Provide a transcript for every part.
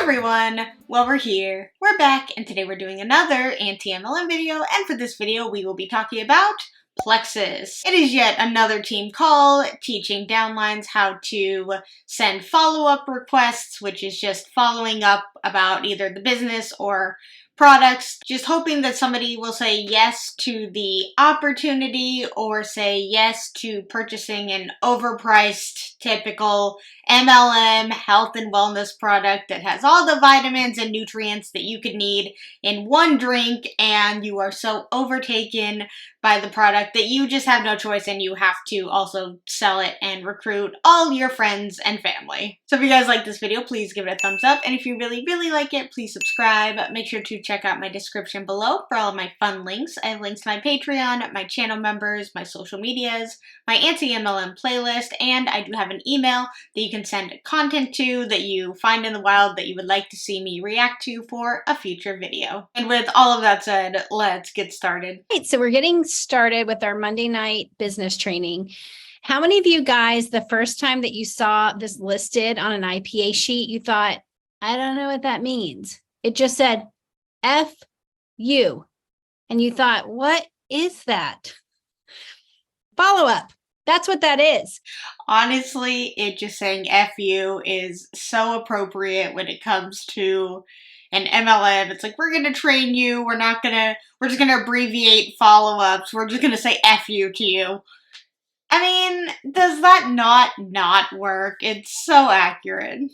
everyone! Well, we're here, we're back, and today we're doing another anti-MLM video, and for this video we will be talking about Plexus. It is yet another team call teaching downlines how to send follow-up requests, which is just following up about either the business or products, just hoping that somebody will say yes to the opportunity or say yes to purchasing an overpriced typical MLM health and wellness product that has all the vitamins and nutrients that you could need in one drink, and you are so overtaken by the product that you just have no choice and you have to also sell it and recruit all your friends and family. So if you guys like this video, please give it a thumbs up, and if you really like it, please subscribe. Make sure to check out my description below for all of my fun links. I have links to my Patreon, my channel members, my social medias, my anti-MLM playlist, and I do have an email that you can send content to that you find in the wild that you would like to see me react to for a future video. And with all of that said, let's get started. All right, so we're getting started with our Monday night business training. How many of you guys, the first time that you saw this listed on an IPA sheet, you thought, I don't know what that means? It just said F you. And you thought, what is that? Follow up. That's what that is. Honestly, it just saying F you is so appropriate when it comes to an MLM. It's like, we're going to train you. We're just going to abbreviate follow-ups. We're just going to say F you to you. I mean, does that not work? It's so accurate.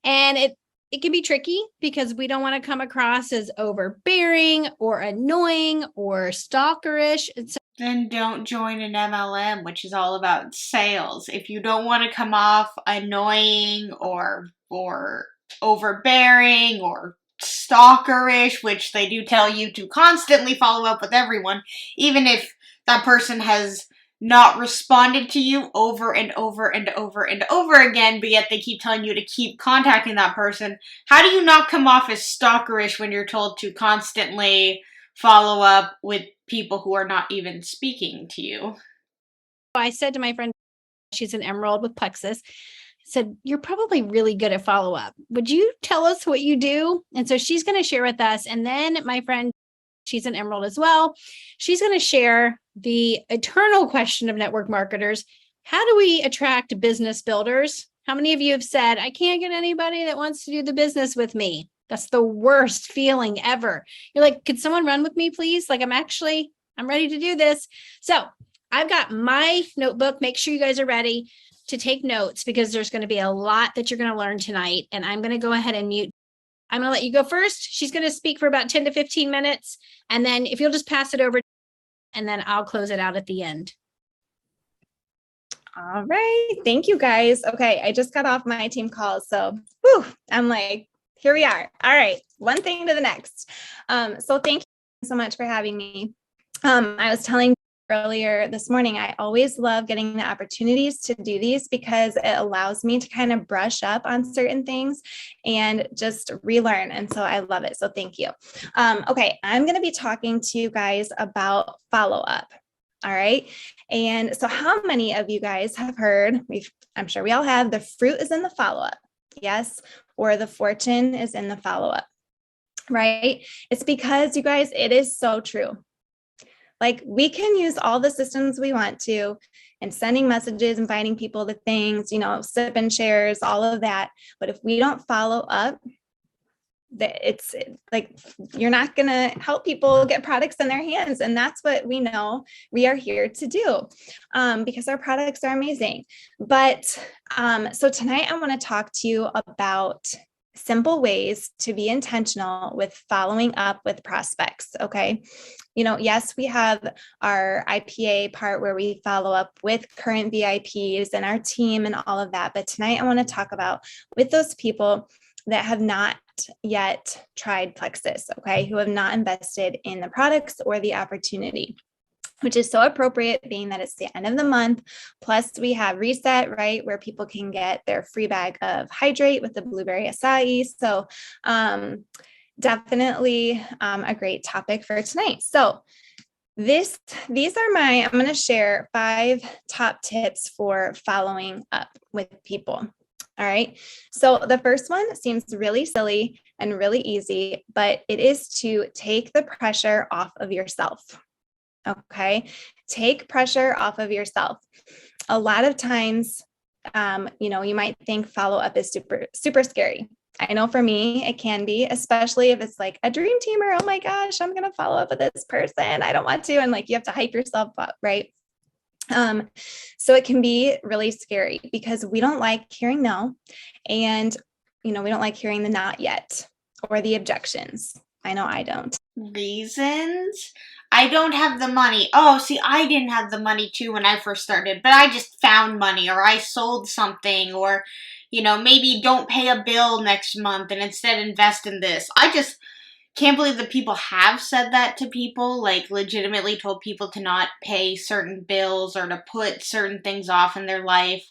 And it can be tricky because we don't want to come across as overbearing or annoying or stalkerish. Then don't join an MLM, which is all about sales. If you don't want to come off annoying or overbearing or stalkerish, which they do tell you to constantly follow up with everyone, even if that person has not responded to you over and over again, but yet they keep telling you to keep contacting that person. How do you not come off as stalkerish when you're told to constantly follow up with people who are not even speaking to you? I said to my friend, she's an emerald with Plexus, said, you're probably really good at follow-up. Would you tell us what you do? And so she's going to share with us. And then my friend, she's an emerald as well, she's going to share the eternal question of network marketers. How do we attract business builders? How many of you have said, I can't get anybody that wants to do the business with me? That's the worst feeling ever. You're like, could someone run with me, please? Like, I'm ready to do this. So I've got my notebook. Make sure you guys are ready to take notes because there's going to be a lot that you're going to learn tonight. And I'm going to go ahead and mute. I'm going to let you go first. She's going to speak for about 10 to 15 minutes. And then if you'll just pass it over, and then I'll close it out at the end. All right. Thank you, guys. Okay. I just got off my team call. So I'm like, here we are. All right. One thing to the next. So thank you so much for having me. I was telling earlier this morning, I always love getting the opportunities to do these because it allows me to kind of brush up on certain things and just relearn. And so I love it. So thank you. Okay. I'm going to be talking to you guys about follow-up. All right. And so how many of you guys have heard, I'm sure we all have, the fruit is in the follow-up. Yes. Or the fortune is in the follow-up, right? It's because, you guys, it is so true. Like, we can use all the systems we want to and sending messages, inviting people to things, sip and shares, all of that. But if we don't follow up, it's like, you're not going to help people get products in their hands. And that's what we know we are here to do because our products are amazing. But so tonight I want to talk to you about simple ways to be intentional with following up with prospects. Okay. Yes, we have our IPA part where we follow up with current VIPs and our team and all of that. But tonight I want to talk about with those people that have not yet tried Plexus, okay, who have not invested in the products or the opportunity, which is so appropriate being that it's the end of the month. Plus we have Reset, right, where people can get their free bag of Hydrate with the blueberry acai. So definitely a great topic for tonight. So these are I'm going to share 5 top tips for following up with people. All right. So the first one seems really silly and really easy, but it is to take the pressure off of yourself. Okay. Take pressure off of yourself. A lot of times, you might think follow up is super, super scary. I know for me, it can be, especially if it's like a dream teamer. Oh my gosh, I'm going to follow up with this person. I don't want to. And like, you have to hype yourself up, right? So it can be really scary because we don't like hearing no. And, we don't like hearing the not yet or the objections. I know I don't. Reasons? I don't have the money. Oh, see, I didn't have the money too when I first started, but I just found money, or I sold something, or, maybe don't pay a bill next month and instead invest in this. I just can't believe that people have said that to people, like legitimately told people to not pay certain bills or to put certain things off in their life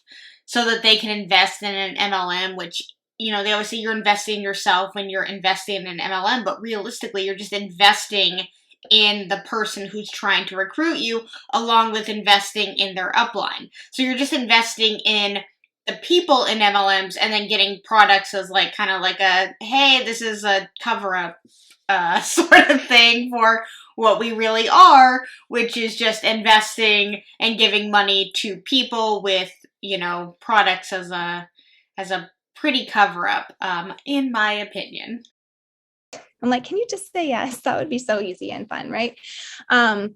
so that they can invest in an MLM, which, they always say you're investing in yourself when you're investing in an MLM, but realistically, you're just investing in the person who's trying to recruit you, along with investing in their upline. So you're just investing in the people in MLMs and then getting products as like kind of like a, hey, this is a cover up sort of thing for what we really are, which is just investing and giving money to people with, products as a pretty cover up, in my opinion. I'm like, can you just say yes? That would be so easy and fun, right? And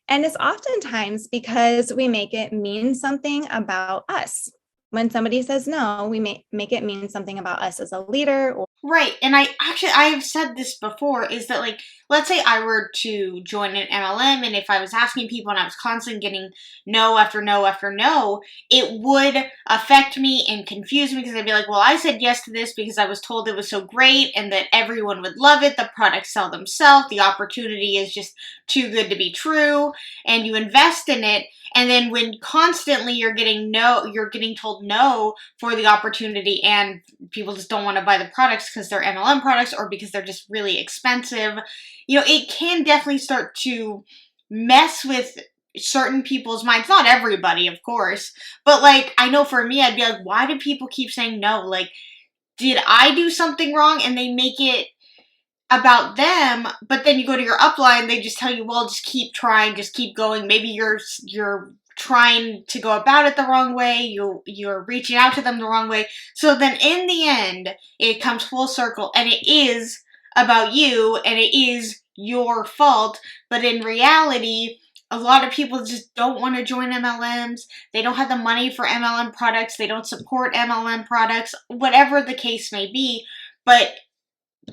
it's oftentimes because we make it mean something about us. When somebody says no, we make it mean something about us as a leader. Right, and I've said this before, is that, like, let's say I were to join an MLM, and if I was asking people and I was constantly getting no after no after no, it would affect me and confuse me, because I'd be like, well, I said yes to this because I was told it was so great and that everyone would love it, the products sell themselves, the opportunity is just too good to be true, and you invest in it, and then when constantly you're getting told no for the opportunity, and people just don't want to buy the products because they're MLM products or because they're just really expensive, it can definitely start to mess with certain people's minds. Not everybody, of course, but like, I know for me, I'd be like, why do people keep saying no? Like, did I do something wrong? And they make it about them, but then you go to your upline, they just tell you, well, just keep trying, just keep going. Maybe you're trying to go about it the wrong way, you're reaching out to them the wrong way. So then in the end, it comes full circle, and it is about you, and it is your fault. But in reality, a lot of people just don't want to join MLMs. They don't have the money for MLM products. They don't support MLM products, whatever the case may be. But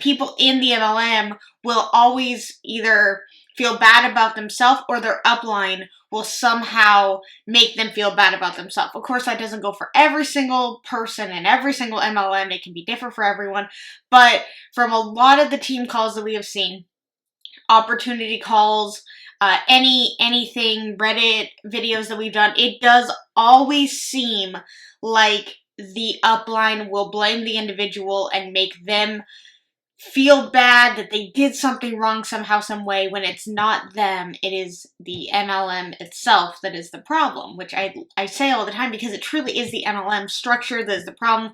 people in the MLM will always either feel bad about themselves, or their upline will somehow make them feel bad about themselves. Of course, that doesn't go for every single person and every single MLM. It can be different for everyone. But from a lot of the team calls that we have seen, opportunity calls, anything, Reddit videos that we've done, it does always seem like the upline will blame the individual and make them feel bad that they did something wrong somehow, some way, when it's not them. It is the MLM itself that is the problem, which I say all the time, because it truly is the MLM structure that is the problem.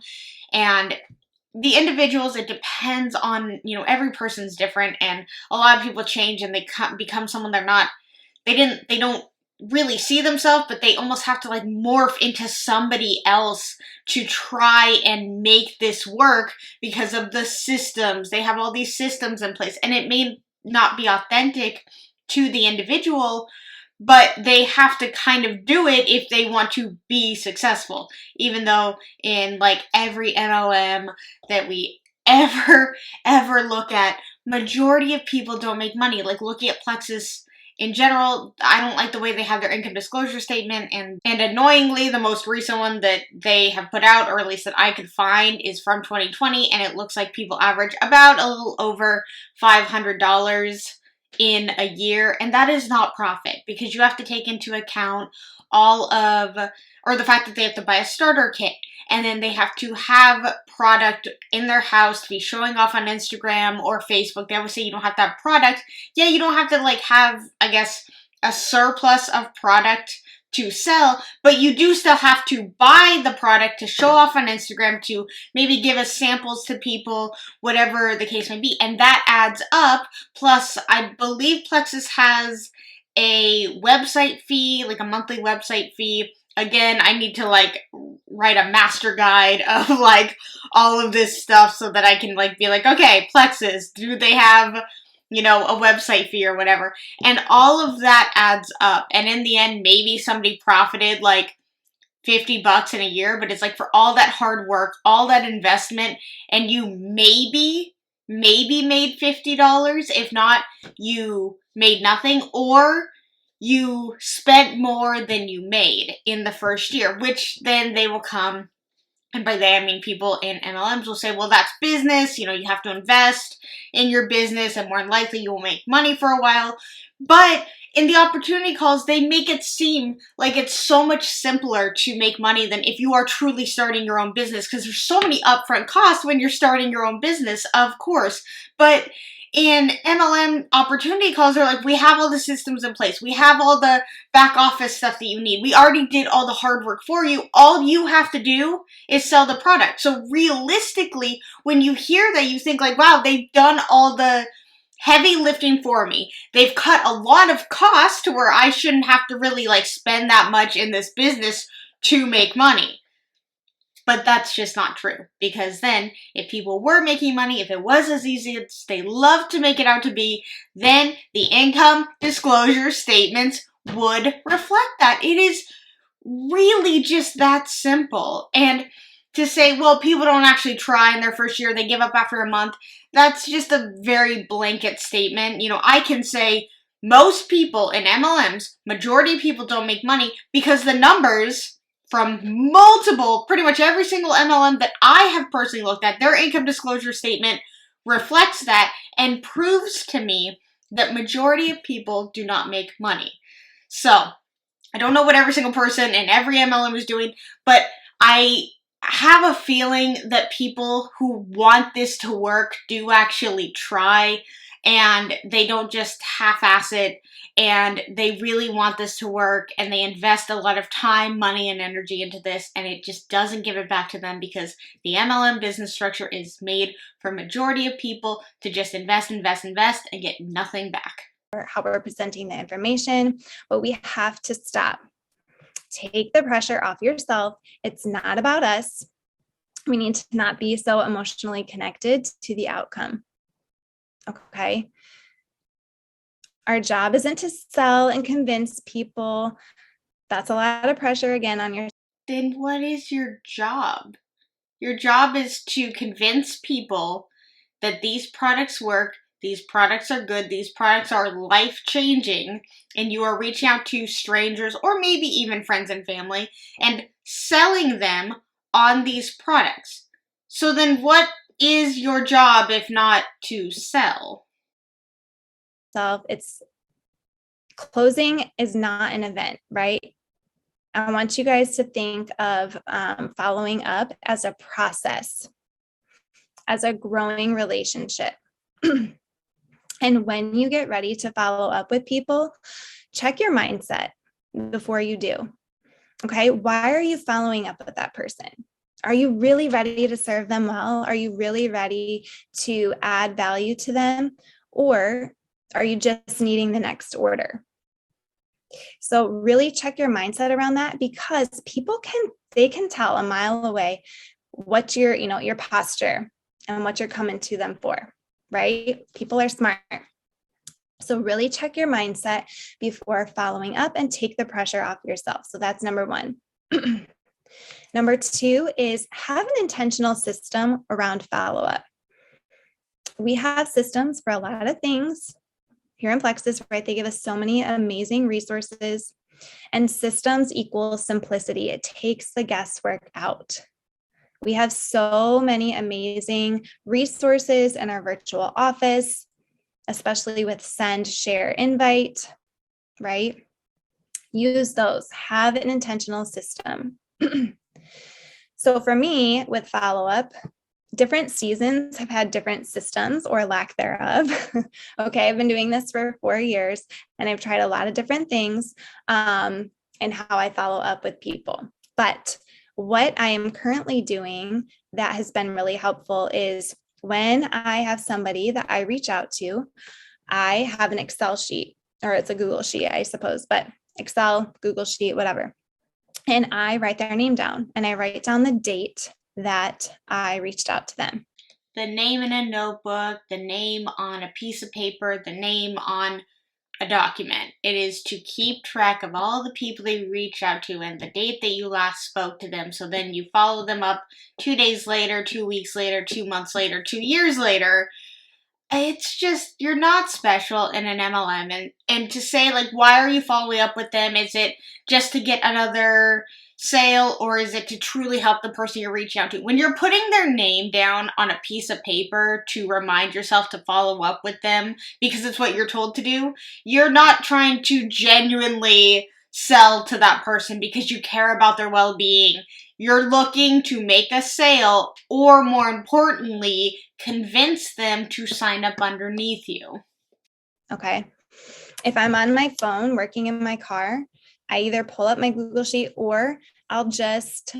And the individuals, it depends on, every person's different, and a lot of people change and they become someone they're not. They don't really see themselves, but they almost have to like morph into somebody else to try and make this work because of the systems. They have all these systems in place, and it may not be authentic to the individual, but they have to kind of do it if they want to be successful. Even though in like every MLM that we ever look at, majority of people don't make money. Like, looking at Plexus in general, I don't like the way they have their income disclosure statement, and annoyingly, the most recent one that they have put out, or at least that I could find, is from 2020, and it looks like people average about a little over $500 in a year, and that is not profit, because you have to take into account the fact that they have to buy a starter kit, and then they have to have product in their house to be showing off on Instagram or Facebook. They always say you don't have to have product. Yeah, you don't have to like have, I guess, a surplus of product to sell, but you do still have to buy the product to show off on Instagram, to maybe give us samples to people, whatever the case may be. And that adds up. Plus, I believe Plexus has a website fee, like a monthly website fee. Again, I need to like write a master guide of like all of this stuff so that I can like be like, okay, Plexus, do they have, you know, a website fee or whatever? And all of that adds up. And in the end, maybe somebody profited like $50 in a year, but it's like for all that hard work, all that investment, and you maybe made $50. If not, you made nothing, or you spent more than you made in the first year, which then they will come, and by they I mean people in MLMs will say, well, that's business, you know, you have to invest in your business and more than likely you will make money for a while. But in the opportunity calls, they make it seem like it's so much simpler to make money than if you are truly starting your own business, because there's so many upfront costs when you're starting your own business, of course. But in MLM opportunity calls, they're like, we have all the systems in place. We have all the back office stuff that you need. We already did all the hard work for you. All you have to do is sell the product. So realistically, when you hear that, you think like, wow, they've done all the heavy lifting for me. They've cut a lot of costs to where I shouldn't have to really like spend that much in this business to make money. But that's just not true, because then if people were making money, if it was as easy as they love to make it out to be, then the income disclosure statements would reflect that. It is really just that simple. And to say, well, people don't actually try in their first year, they give up after a month, that's just a very blanket statement. You know, I can say most people in MLMs, majority of people don't make money because the numbers from multiple, pretty much every single MLM that I have personally looked at, their income disclosure statement reflects that and proves to me that majority of people do not make money. So, I don't know what every single person in every MLM is doing, but I have a feeling that people who want this to work do actually try, and they don't just half-ass it, and they really want this to work, and they invest a lot of time, money, and energy into this, and it just doesn't give it back to them because the MLM business structure is made for majority of people to just invest, and get nothing back. How we're presenting the information, but we have to stop. Take the pressure off yourself. It's not about us. We need to not be so emotionally connected to the outcome. Okay. Our job isn't to sell and convince people. That's a lot of pressure again on your. Then what is your job? Your job is to convince people that these products work, these products are good, these products are life-changing, and you are reaching out to strangers or maybe even friends and family and selling them on these products. So then what is your job if not to sell? It's closing is not an event, right? I want you guys to think of following up as a process, as a growing relationship. And when you get ready to follow up with people, check your mindset before you do. Okay, why are you following up with that person? Are you really ready to serve them well? Are you really ready to add value to them? Or are you just needing the next order? So really check your mindset around that, because people can tell a mile away what your posture and what you're coming to them for, right? People are smart. So really check your mindset before following up and take the pressure off yourself. So that's number one. Number two is have an intentional system around follow-up. We have systems for a lot of things here in Plexus, right? They give us so many amazing resources, and systems equals simplicity. It takes the guesswork out. We have so many amazing resources in our virtual office, especially with send, share, invite, right? Use those. Have an intentional system. So for me, with follow-up, different seasons have had different systems or lack thereof. Okay, I've been doing this for 4 years and I've tried a lot of different things. and how I follow up with people. But what I am currently doing that has been really helpful is when I have somebody that I reach out to, I have an Excel sheet, or it's a Google sheet, I suppose, but Excel, Google sheet, whatever. And I write their name down, and I write down the date that I reached out to them. The name in a notebook, the name on a piece of paper, the name on a document. It is to keep track of all the people that you reach out to and the date that you last spoke to them. So then you follow them up 2 days later, 2 weeks later, 2 months later, 2 years later. It's just, you're not special in an MLM. And to say, like, why are you following up with them? Is it just to get another sale, or is it to truly help the person you're reaching out to? When you're putting their name down on a piece of paper to remind yourself to follow up with them because it's what you're told to do, you're not trying to genuinely sell to that person because you care about their well-being. You're looking to make a sale, or more importantly, convince them to sign up underneath you. Okay. If I'm on my phone working in my car, I either pull up my Google Sheet, or I'll just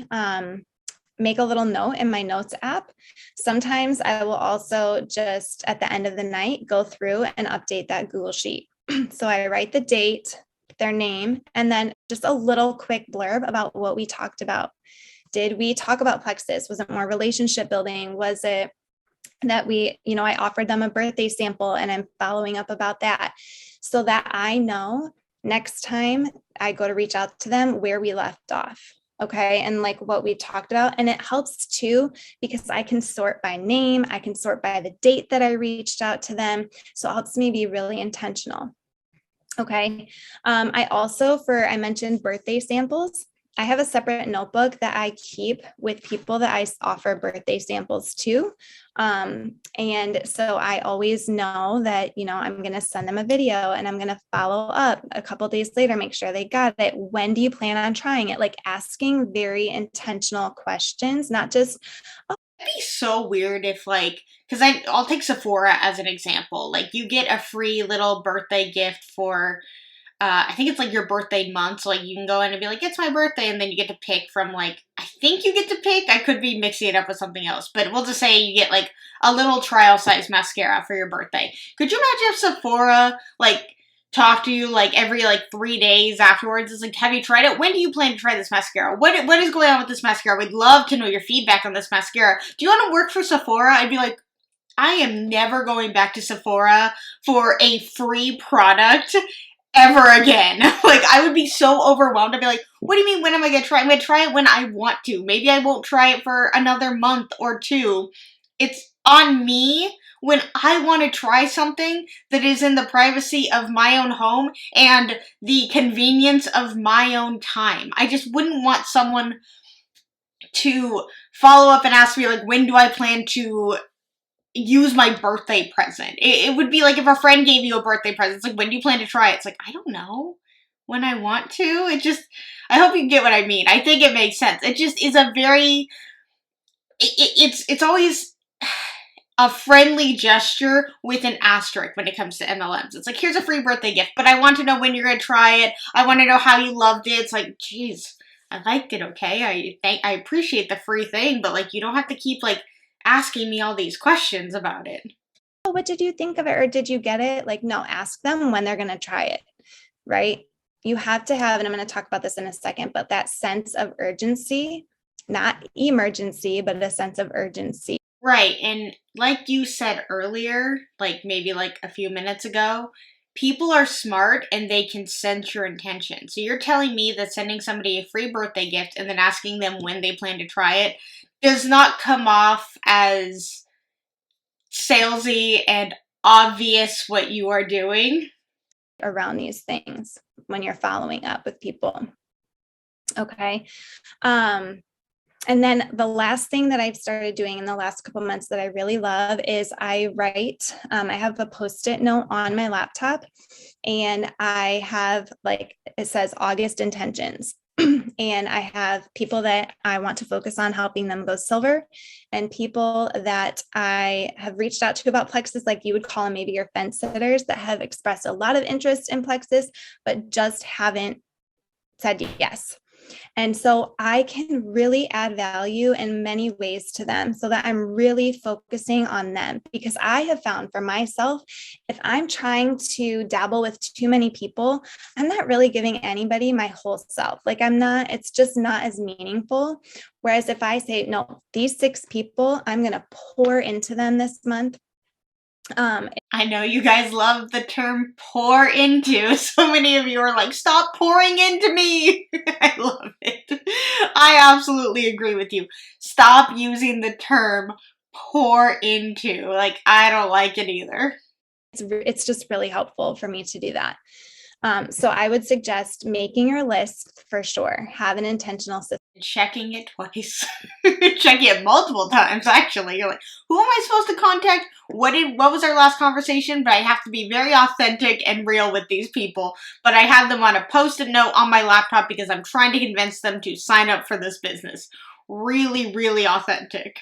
make a little note in my notes app. Sometimes I will also just at the end of the night go through and update that Google Sheet. So I write the date, their name, and then just a little quick blurb about what we talked about. Did we talk about Plexus? Was it more relationship building? Was it that I offered them a birthday sample and I'm following up about that, so that I know next time I go to reach out to them where we left off. Okay. And like what we talked about. And it helps too, because I can sort by name, I can sort by the date that I reached out to them. So it helps me be really intentional. Okay. I mentioned birthday samples. I have a separate notebook that I keep with people that I offer birthday samples to. And so I always know that, I'm going to send them a video and I'm going to follow up a couple of days later, make sure they got it. When do you plan on trying it? Like asking very intentional questions, not just, It'd be so weird if, like, because I'll take Sephora as an example. Like, you get a free little birthday gift for, I think it's like your birthday month. So, like, you can go in and be like, it's my birthday. And then you get to pick from, like, I think you get to pick. I could be mixing it up with something else. But we'll just say you get, like, a little trial size mascara for your birthday. Could you imagine if Sephora, like, talk to you like every 3 days afterwards? It's like, have you tried it? When do you plan to try this mascara? What is going on with this mascara? We'd love to know your feedback on this mascara. Do you want to work for Sephora? I'd be like, I am never going back to Sephora for a free product ever again. Like, I would be so overwhelmed. I'd be like, what do you mean, when am I going to try? I'm going to try it when I want to. Maybe I won't try it for another month or two. It's on me when I want to try something that is in the privacy of my own home and the convenience of my own time. I just wouldn't want someone to follow up and ask me, like, when do I plan to use my birthday present? It would be like if a friend gave you a birthday present. It's like, when do you plan to try it? It's like, I don't know. When I want to. I hope you get what I mean. I think it makes sense. It just is a very, it's always a friendly gesture with an asterisk when it comes to MLMs. It's like, here's a free birthday gift, but I want to know when you're going to try it. I want to know how you loved it. It's like, geez, I liked it, okay? I appreciate the free thing, but, like, you don't have to keep, like, asking me all these questions about it. oh, what did you think of it? Or did you get it? Like, no, ask them when they're going to try it, right? You have to have, and I'm going to talk about this in a second, but that sense of urgency, not emergency, but a sense of urgency. Right, and like you said earlier, like maybe like a few minutes ago, people are smart and they can sense your intention. So you're telling me that sending somebody a free birthday gift and then asking them when they plan to try it does not come off as salesy and obvious what you are doing around these things when you're following up with people. Okay. And then the last thing that I've started doing in the last couple months that I really love is I write, I have a Post-it note on my laptop, and I have, like, it says August intentions. And I have people that I want to focus on helping them go silver, and people that I have reached out to about Plexus, like you would call them maybe your fence sitters, that have expressed a lot of interest in Plexus, but just haven't said yes. And so I can really add value in many ways to them so that I'm really focusing on them, because I have found for myself, if I'm trying to dabble with too many people, I'm not really giving anybody my whole self. Like it's just not as meaningful. Whereas if I say, no, these 6 people, I'm going to pour into them this month. I know you guys love the term pour into. So many of you are like, stop pouring into me. I love it. I absolutely agree with you. Stop using the term pour into. Like, I don't like it either. It's just really helpful for me to do that. So I would suggest making your list for sure. Have an intentional system. Checking it twice. Checking it multiple times, actually. You're like, who am I supposed to contact? What was our last conversation? But I have to be very authentic and real with these people. But I have them on a Post-it note on my laptop because I'm trying to convince them to sign up for this business. Really, really authentic.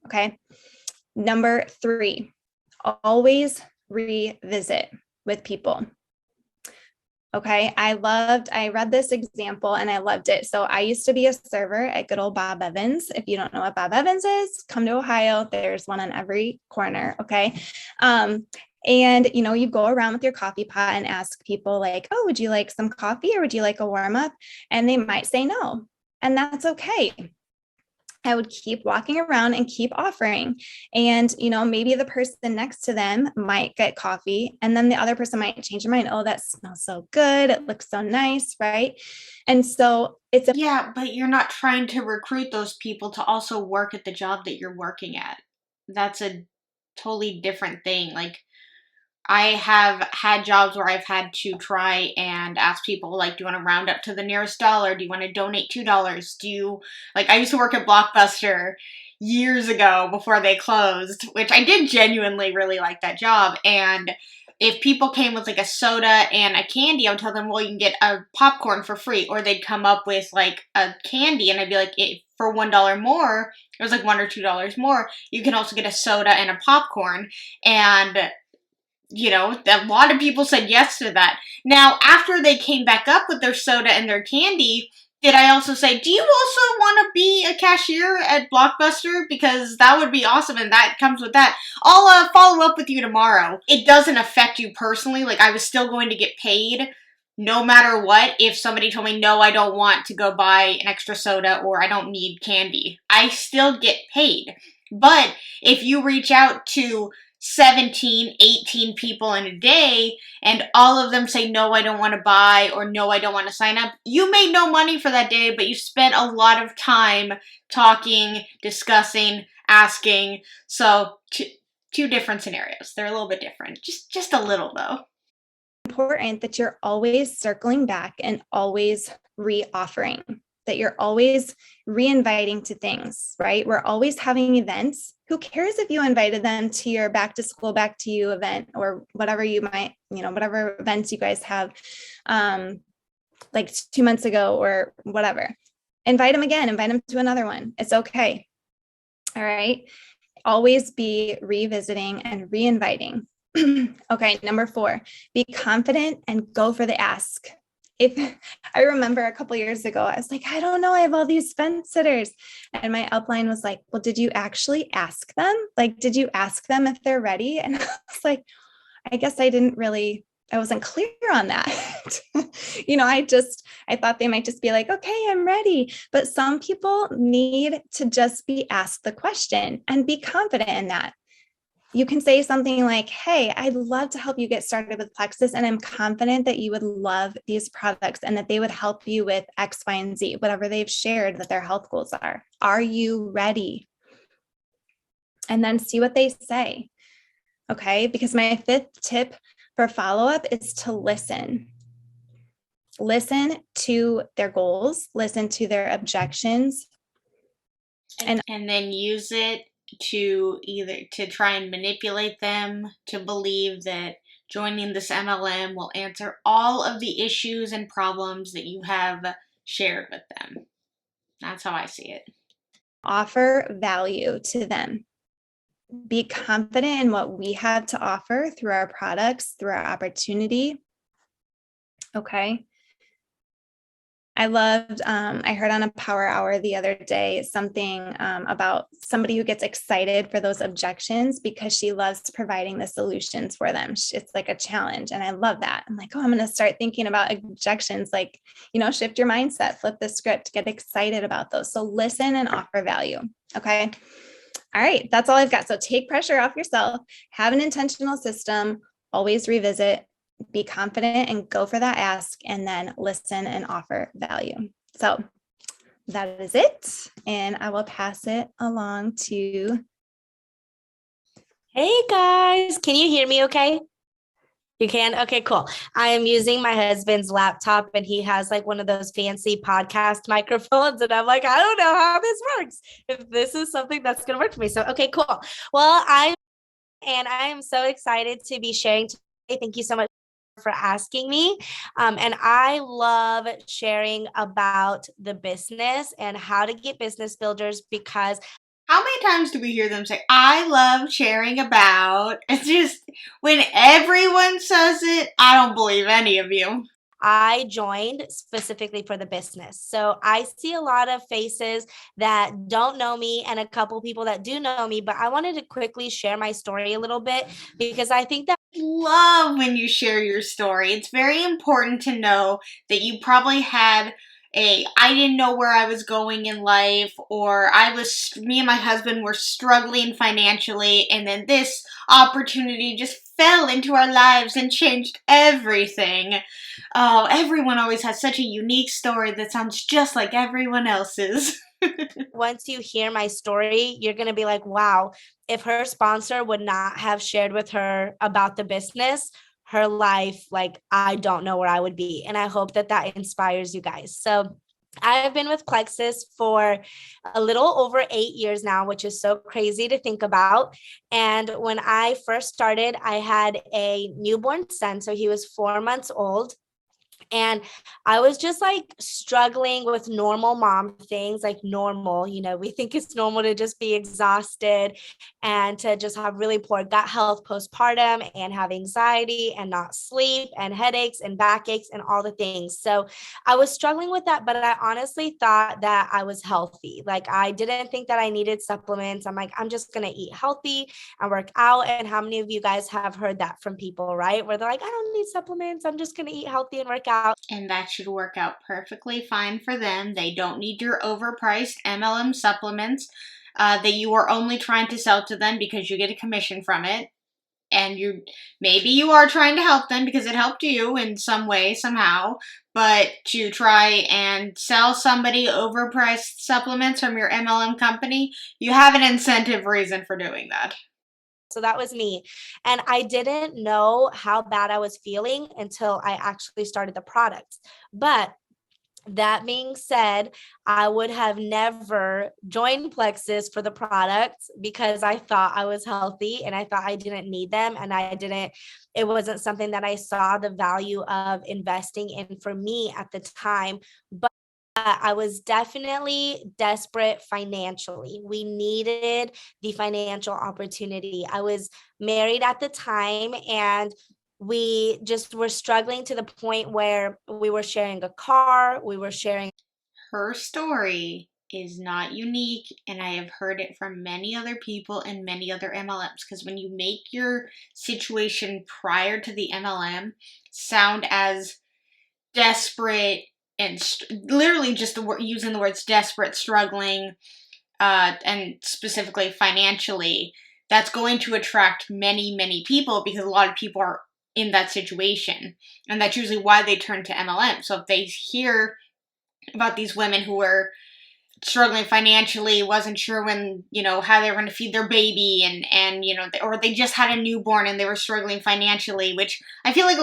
Okay. Number 3, always revisit with people. Okay. I read this example and I loved it. So I used to be a server at good old Bob Evans. If you don't know what Bob Evans is, come to Ohio. There's one on every corner. Okay. And you go around with your coffee pot and ask people like, oh, would you like some coffee or would you like a warm up? And they might say no. And that's okay. I would keep walking around and keep offering. And, maybe the person next to them might get coffee and then the other person might change their mind. Oh, that smells so good. It looks so nice. Right. And so yeah, but you're not trying to recruit those people to also work at the job that you're working at. That's a totally different thing. Like, I have had jobs where I've had to try and ask people, like, do you want to round up to the nearest dollar? Do you want to donate $2? I used to work at Blockbuster years ago before they closed, which I did genuinely really like that job. And if people came with like a soda and a candy, I would tell them, well, you can get a popcorn for free. Or they'd come up with like a candy and I'd be like, for $1 more, it was like $1 or $2 more, you can also get a soda and a popcorn. And a lot of people said yes to that. Now, after they came back up with their soda and their candy, did I also say, do you also want to be a cashier at Blockbuster? Because that would be awesome, and that comes with that. I'll follow up with you tomorrow. It doesn't affect you personally. Like, I was still going to get paid no matter what if somebody told me, no, I don't want to go buy an extra soda or I don't need candy. I still get paid. But if you reach out to 17, 18 people in a day, and all of them say, no, I don't want to buy, or no, I don't want to sign up, you made no money for that day, but you spent a lot of time talking, discussing, asking. So two different scenarios. They're a little bit different. Just a little, though. Important that you're always circling back and always re-offering, that you're always re-inviting to things, right? We're always having events. Who cares if you invited them to your back to school, back to you event, or whatever you might, whatever events you guys have, like 2 months ago or whatever. Invite them again, invite them to another one. It's okay. All right. Always be revisiting and re-inviting. Okay. Number 4, be confident and go for the ask. If I remember a couple of years ago, I was like, I don't know, I have all these fence sitters. And my upline was like, well, did you actually ask them? Like, did you ask them if they're ready? And I was like, I guess I wasn't clear on that. I thought they might just be like, okay, I'm ready. But some people need to just be asked the question and be confident in that. You can say something like, hey, I'd love to help you get started with Plexus, and I'm confident that you would love these products and that they would help you with X, Y, and Z, whatever they've shared that their health goals are. Are you ready? And then see what they say. Okay, because my 5th tip for follow-up is to listen. Listen to their goals, listen to their objections. And then use it to try and manipulate them to believe that joining this MLM will answer all of the issues and problems that you have shared with them. That's how I see it. Offer value to them. Be confident in what we have to offer through our products, through our opportunity. Okay. I loved, I heard on a power hour the other day something about somebody who gets excited for those objections because she loves providing the solutions for them. It's like a challenge. And I love that. I'm like, oh, I'm going to start thinking about objections, like, shift your mindset, flip the script, get excited about those. So listen and offer value. Okay. All right. That's all I've got. So take pressure off yourself, have an intentional system, always revisit, be confident and go for that ask, and then listen and offer value. So that is it. And I will pass it along to. Hey guys, can you hear me okay? You can? Okay, cool. I am using my husband's laptop and he has like one of those fancy podcast microphones. And I'm like, I don't know how this works. If this is something that's going to work for me. So, okay, cool. Well, I am so excited to be sharing today. Thank you so much for asking me. And I love sharing about the business and how to get business builders because how many times do we hear them say, I love sharing about? It's just, when everyone says it, I don't believe any of you. I joined specifically for the business. So I see a lot of faces that don't know me and a couple people that do know me, but I wanted to quickly share my story a little bit because I think that love when you share your story. It's very important to know that you probably had I didn't know where I was going in life, or me and my husband were struggling financially, and then this opportunity just fell into our lives and changed everything. Oh, everyone always has such a unique story that sounds just like everyone else's. once you hear my story, you're going to be like, wow, if her sponsor would not have shared with her about the business, her life, like, I don't know where I would be. And I hope that that inspires you guys. So I've been with Plexus for a little over 8 years now, which is so crazy to think about. And when I first started, I had a newborn son. So he was 4 months old. And I was just like struggling with normal mom things, like normal, we think it's normal to just be exhausted and to just have really poor gut health postpartum and have anxiety and not sleep and headaches and backaches and all the things. So I was struggling with that, but I honestly thought that I was healthy. Like I didn't think that I needed supplements. I'm like, I'm just going to eat healthy and work out. And how many of you guys have heard that from people, right? Where they're like, I don't need supplements. I'm just going to eat healthy and work out. And that should work out perfectly fine for them. They don't need your overpriced MLM supplements that you are only trying to sell to them because you get a commission from it. And maybe you are trying to help them because it helped you in some way, somehow. But to try and sell somebody overpriced supplements from your MLM company, you have an incentive reason for doing that. So that was me. And I didn't know how bad I was feeling until I actually started the products. But that being said, I would have never joined Plexus for the products because I thought I was healthy and I thought I didn't need them. And it wasn't something that I saw the value of investing in for me at the time. But I was definitely desperate financially. We needed the financial opportunity. I was married at the time and we just were struggling to the point where we were sharing a car, Her story is not unique, and I have heard it from many other people and many other MLMs, because when you make your situation prior to the MLM sound as desperate and literally just using the words desperate, struggling, and specifically financially, that's going to attract many, many people because a lot of people are in that situation. And that's usually why they turn to MLM. So if they hear about these women who were struggling financially, wasn't sure when, how they were going to feed their baby and or they just had a newborn and they were struggling financially, which I feel like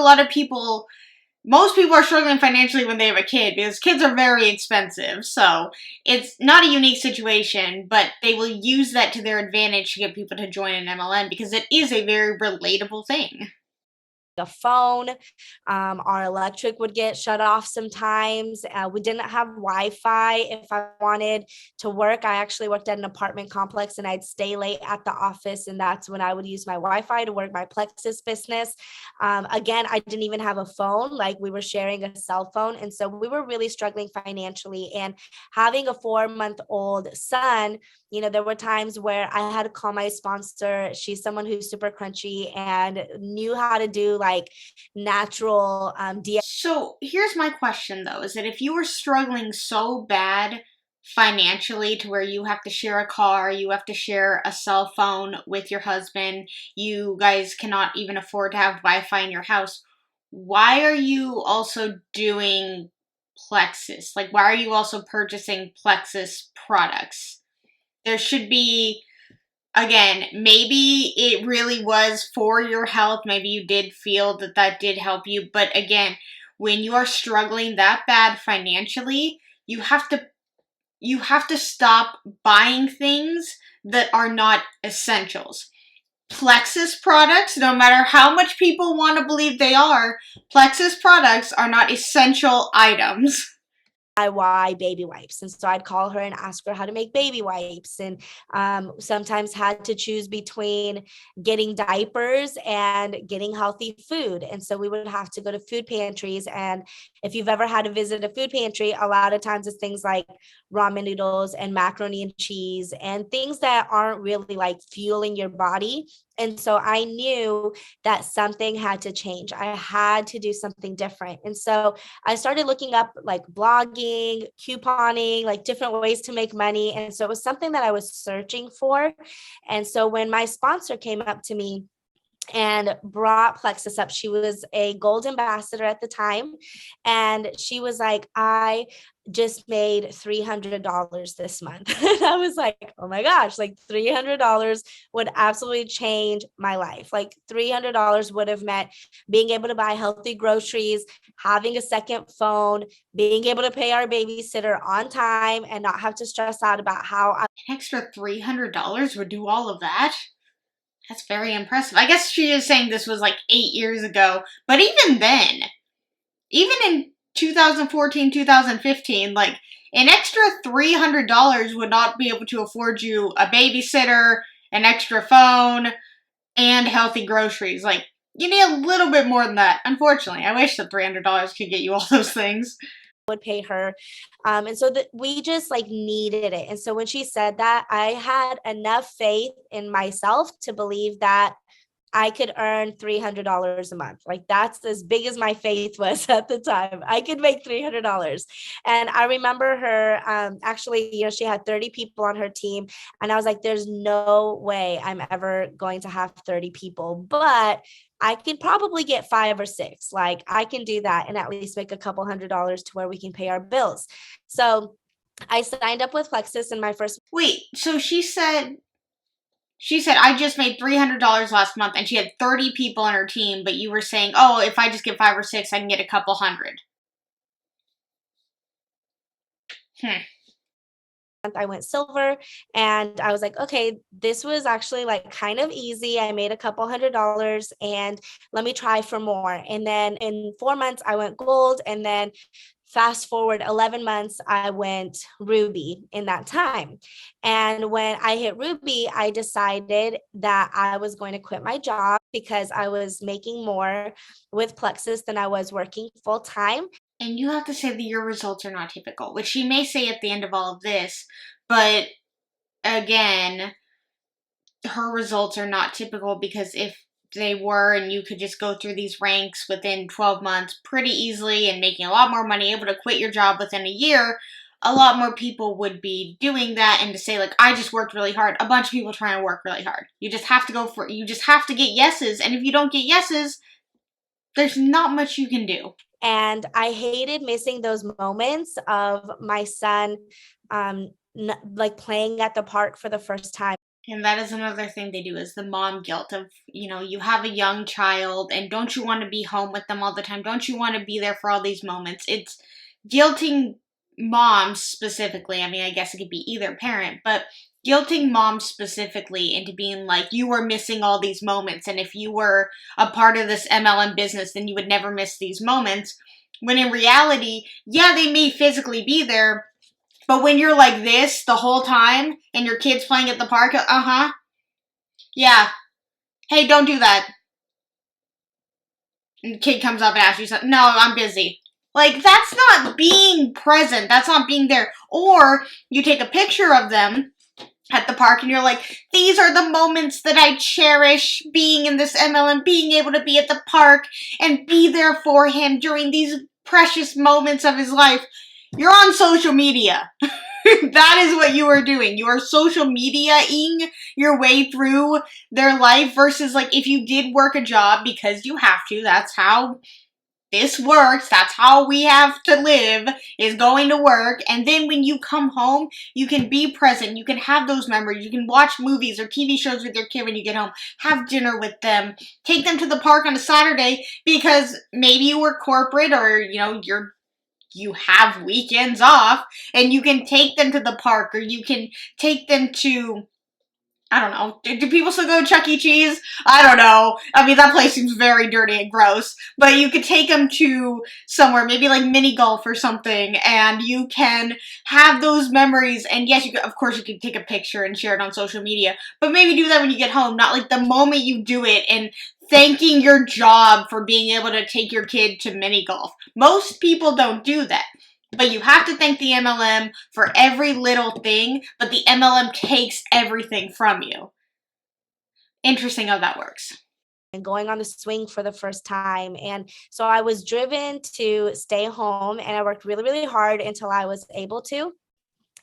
most people are struggling financially when they have a kid because kids are very expensive. So it's not a unique situation, but they will use that to their advantage to get people to join an MLM because it is a very relatable thing. a phone. Our electric would get shut off sometimes. We didn't have Wi-Fi. If I wanted to work, I actually worked at an apartment complex and I'd stay late at the office. And that's when I would use my Wi-Fi to work my Plexus business. Again, I didn't even have a phone, like we were sharing a cell phone. And so we were really struggling financially. And having a 4-month-old son, you know, there were times where I had to call my sponsor. She's someone who's super crunchy and knew how to do like natural DIY. So here's my question though, is that if you were struggling so bad financially to where you have to share a car, you have to share a cell phone with your husband, you guys cannot even afford to have Wi-Fi in your house, why are you also doing Plexus? Like, why are you also purchasing Plexus products? There should be, again, maybe it really was for your health. Maybe you did feel that that did help you. But again, when you are struggling that bad financially, you have to stop buying things that are not essentials. Plexus products, no matter how much people want to believe they are, Plexus products are not essential items. Baby wipes. And so I'd call her and ask her how to make baby wipes, and sometimes had to choose between getting diapers and getting healthy food. And so we would have to go to food pantries. And if you've ever had to visit a food pantry, a lot of times it's things like ramen noodles and macaroni and cheese and things that aren't really like fueling your body. And so I knew that something had to change. I had to do something different. And so I started looking up like blogging, couponing, like different ways to make money. And so it was something that I was searching for. And so when my sponsor came up to me and brought Plexus up, she was a gold ambassador at the time. And she was like, I just made $300 this month. And I was like, oh my gosh, like $300 would absolutely change my life. Like $300 would have meant being able to buy healthy groceries, having a second phone, being able to pay our babysitter on time and not have to stress out about how An extra $300 would do all of that? That's very impressive. I guess she is saying this was like 8 years ago, but even then, even in 2014, 2015, like an extra $300 would not be able to afford you a babysitter, an extra phone, and healthy groceries. Like, you need a little bit more than that. Unfortunately, I wish that $300 could get you all those things. would pay her. And so that we just like needed it. And so when she said that, I had enough faith in myself to believe that I could earn $300 a month. Like that's as big as my faith was at the time. I could make $300. And I remember her actually, you know, she had 30 people on her team. And I was like, there's no way I'm ever going to have 30 people, but I could probably get 5 or 6. Like I can do that and at least make a couple $100s to where we can pay our bills. So I signed up with Plexus in my first. Wait, so she said I just made $300 last month and she had 30 people on her team, but you were saying, oh, if I just get 5 or 6, I can get a couple hundred. I went silver and I was like, okay, this was actually like kind of easy. I made a couple $100s and let me try for more. And then in 4 months, I went gold. And then fast forward 11 months, I went ruby in that time. And when I hit ruby, I decided that I was going to quit my job because I was making more with Plexus than I was working full time. And you have to say that your results are not typical, which she may say at the end of all of this, but again, her results are not typical because if they were and you could just go through these ranks within 12 months pretty easily and making a lot more money, able to quit your job within a year, a lot more people would be doing that. And to say like, I just worked really hard, a bunch of people trying to work really hard. You just have to you just have to get yeses. And if you don't get yeses, there's not much you can do. And I hated missing those moments of my son like playing at the park for the first time. And that is another thing they do is the mom guilt of, you know, you have a young child and don't you want to be home with them all the time? Don't you want to be there for all these moments? It's guilting moms specifically. I mean, I guess it could be either parent, but guilting moms specifically into being like, you were missing all these moments, and if you were a part of this MLM business, then you would never miss these moments. When in reality, yeah, they may physically be there, but when you're like this the whole time, and your kid's playing at the park, yeah, hey, don't do that. And the kid comes up and asks you something, no, I'm busy. Like, that's not being present, that's not being there. Or, you take a picture of them at the park and you're like, these are the moments that I cherish being in this MLM, being able to be at the park and be there for him during these precious moments of his life. You're on social media. That is what you are doing. You are social media-ing your way through their life versus like if you did work a job because you have to, that's how this works, that's how we have to live, is going to work, and then when you come home, you can be present, you can have those memories, you can watch movies or TV shows with your kid when you get home, have dinner with them, take them to the park on a Saturday because maybe you work corporate or, you have weekends off, and you can take them to the park, or you can take them to, I don't know, do people still go to Chuck E. Cheese? I don't know. I mean, that place seems very dirty and gross, but you could take them to somewhere, maybe like mini golf or something, and you can have those memories, and yes, of course you can take a picture and share it on social media, but maybe do that when you get home, not like the moment you do it, and thanking your job for being able to take your kid to mini golf. Most people don't do that. But you have to thank the MLM for every little thing, but the MLM takes everything from you. Interesting how that works. And going on the swing for the first time. And so I was driven to stay home, and I worked really, really hard until I was able to.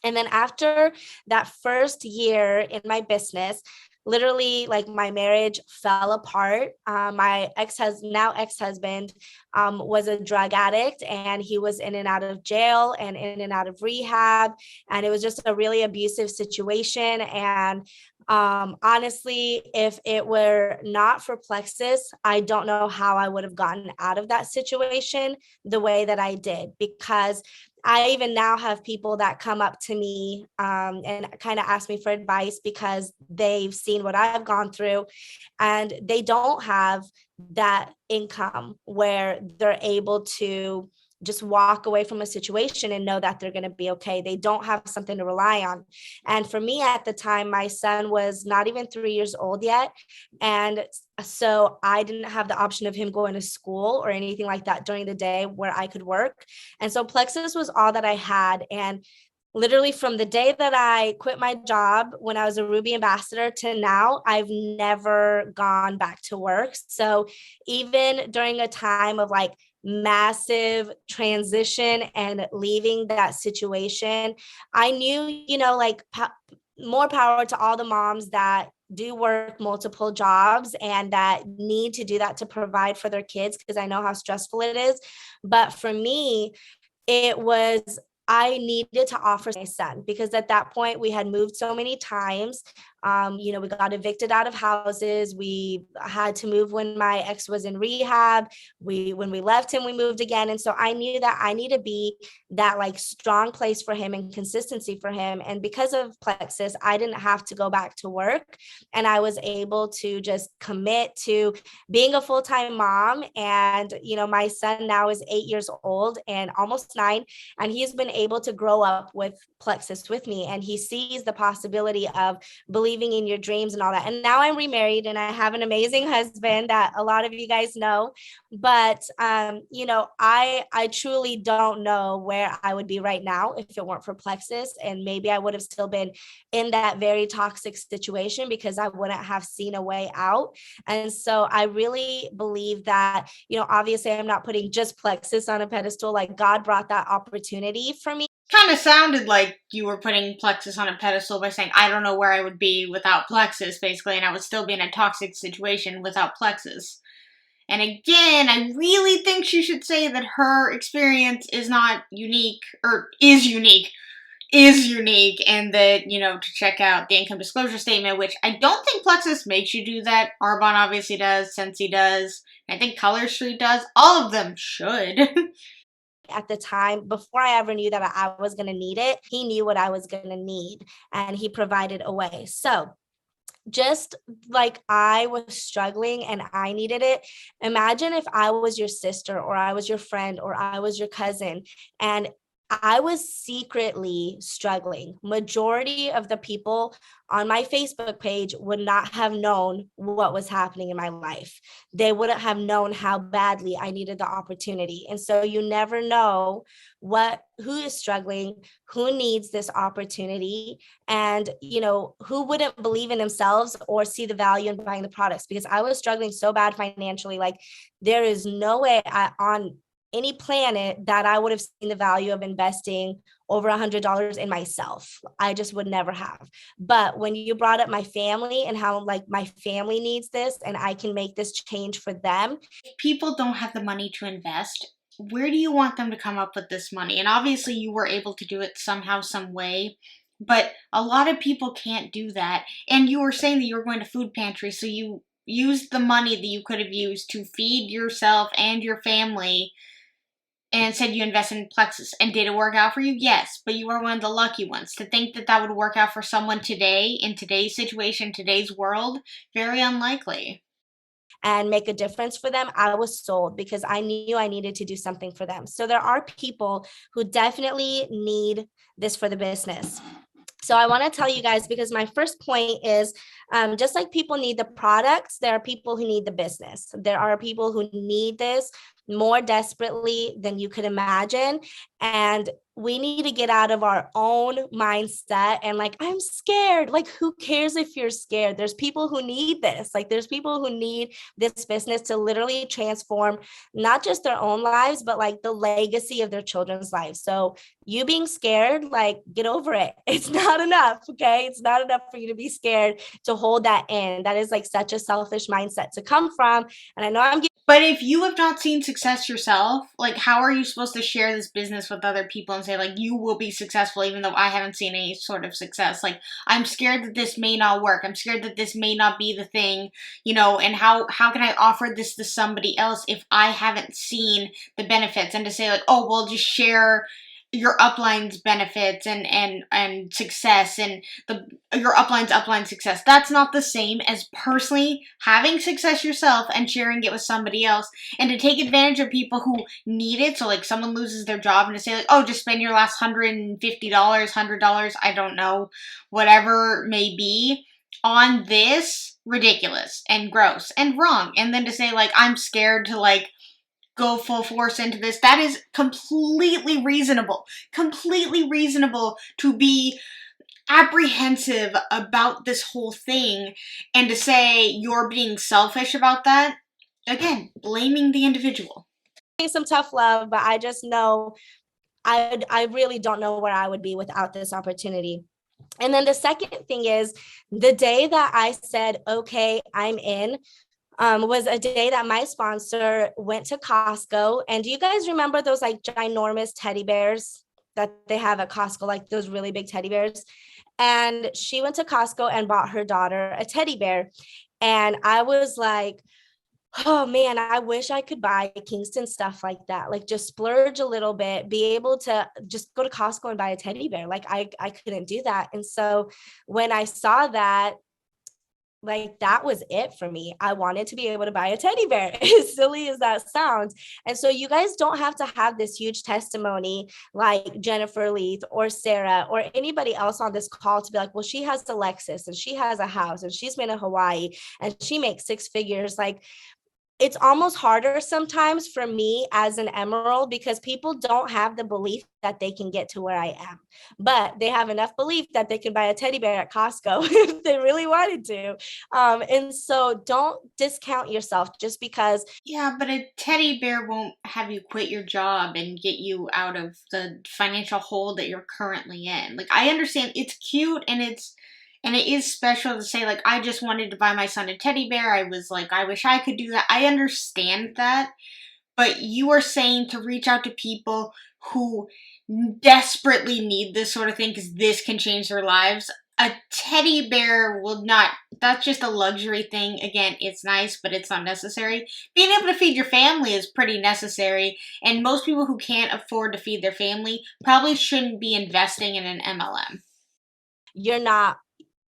And then after that first year in my business, literally like my marriage fell apart. My ex-husband was a drug addict, and he was in and out of jail and in and out of rehab. And it was just a really abusive situation. And honestly, if it were not for Plexus, I don't know how I would have gotten out of that situation the way that I did, because I even now have people that come up to me and kind of ask me for advice because they've seen what I've gone through, and they don't have that income where they're able to just walk away from a situation and know that they're going to be okay. They don't have something to rely on. And for me at the time, my son was not even 3 years old yet. And so I didn't have the option of him going to school or anything like that during the day where I could work. And so Plexus was all that I had. And literally from the day that I quit my job when I was a Ruby ambassador to now, I've never gone back to work. So even during a time of like massive transition and leaving that situation, I knew, more power to all the moms that do work multiple jobs and that need to do that to provide for their kids, because I know how stressful it is. But for me, it was, I needed to offer my son, because at that point we had moved so many times. We got evicted out of houses. We had to move when my ex was in rehab. When we left him, we moved again. And so I knew that I need to be that like strong place for him and consistency for him. And because of Plexus, I didn't have to go back to work, and I was able to just commit to being a full-time mom. And, my son now is 8 years old and almost 9, and he's been able to grow up with Plexus with me, and he sees the possibility of believing in your dreams and all that. And now I'm remarried and I have an amazing husband that a lot of you guys know, but I truly don't know where I would be right now if it weren't for Plexus. And maybe I would have still been in that very toxic situation because I wouldn't have seen a way out. And so I really believe that, obviously I'm not putting just Plexus on a pedestal. Like, God brought that opportunity for me. Kind of sounded like you were putting Plexus on a pedestal by saying, I don't know where I would be without Plexus, basically, and I would still be in a toxic situation without Plexus. And again, I really think she should say that her experience is not unique, or is unique, and that, to check out the income disclosure statement, which I don't think Plexus makes you do that. Arbonne obviously does, Scentsy does, I think Color Street does. All of them should. at the time, before I ever knew that I was going to need it, he knew what I was going to need and he provided a way. So just like I was struggling and I needed it, imagine if I was your sister or I was your friend or I was your cousin and I was secretly struggling. Majority of the people on my Facebook page would not have known what was happening in my life. They wouldn't have known how badly I needed the opportunity. And so you never know who is struggling, who needs this opportunity, and who wouldn't believe in themselves or see the value in buying the products, because I was struggling so bad financially. Like, there is no way on any planet that I would have seen the value of investing over $100 in myself. I just would never have. But when you brought up my family and how like my family needs this and I can make this change for them. If people don't have the money to invest, where do you want them to come up with this money? And obviously you were able to do it somehow, some way, but a lot of people can't do that. And you were saying that you were going to food pantries, so you used the money that you could have used to feed yourself and your family, and said you invested in Plexus. And did it work out for you? Yes, but you are one of the lucky ones. To think that that would work out for someone today, in today's situation, today's world, very unlikely. And make a difference for them, I was sold because I knew I needed to do something for them. So there are people who definitely need this for the business. So I want to tell you guys, because my first point is just like people need the products, there are people who need the business. There are people who need this more desperately than you could imagine. And we need to get out of our own mindset and like, I'm scared. Like, who cares if you're scared? There's people who need this. Like, there's people who need this business to literally transform not just their own lives, but like the legacy of their children's lives. So you being scared, like, get over it. It's not enough. Okay. It's not enough for you to be scared to hold that in. That is like such a selfish mindset to come from. And I know but if you have not seen success yourself, like, how are you supposed to share this business with other people and say, like, you will be successful even though I haven't seen any sort of success? Like, I'm scared that this may not work. I'm scared that this may not be the thing, and how can I offer this to somebody else if I haven't seen the benefits? And to say, like, oh, well, just share your upline's benefits and success and your upline's success. That's not the same as personally having success yourself and sharing it with somebody else. And to take advantage of people who need it. So like someone loses their job and to say like, oh, just spend your last $150, $100, I don't know, whatever it may be, on this, ridiculous and gross and wrong. And then to say like, I'm scared to like go full force into this. That is completely reasonable to be apprehensive about this whole thing. And to say you're being selfish about that, again, blaming the individual. some tough love, but I just know I really don't know where I would be without this opportunity. And then the second thing is the day that I said, okay, I'm in, was a day that my sponsor went to Costco. And do you guys remember those like ginormous teddy bears that they have at Costco, like those really big teddy bears? And she went to Costco and bought her daughter a teddy bear. And I was like, oh man, I wish I could buy Kingston stuff like that. Like just splurge a little bit, be able to just go to Costco and buy a teddy bear. Like I couldn't do that. And so when I saw that, like that was it for me. I wanted to be able to buy a teddy bear, as silly as that sounds. And so you guys don't have to have this huge testimony like Jennifer Leith or Sarah or anybody else on this call to be like, well, she has a Lexus and she has a house and she's been in Hawaii and she makes 6 figures. Like, it's almost harder sometimes for me as an emerald because people don't have the belief that they can get to where I am, but they have enough belief that they can buy a teddy bear at Costco if they really wanted to. And so don't discount yourself just because. Yeah, but a teddy bear won't have you quit your job and get you out of the financial hole that you're currently in. Like, I understand it's cute and it is special to say, like, I just wanted to buy my son a teddy bear. I was like, I wish I could do that. I understand that. But you are saying to reach out to people who desperately need this sort of thing because this can change their lives. a teddy bear will not, that's just a luxury thing. Again, it's nice, but it's not necessary. Being able to feed your family is pretty necessary, and most people who can't afford to feed their family probably shouldn't be investing in an MLM. You're not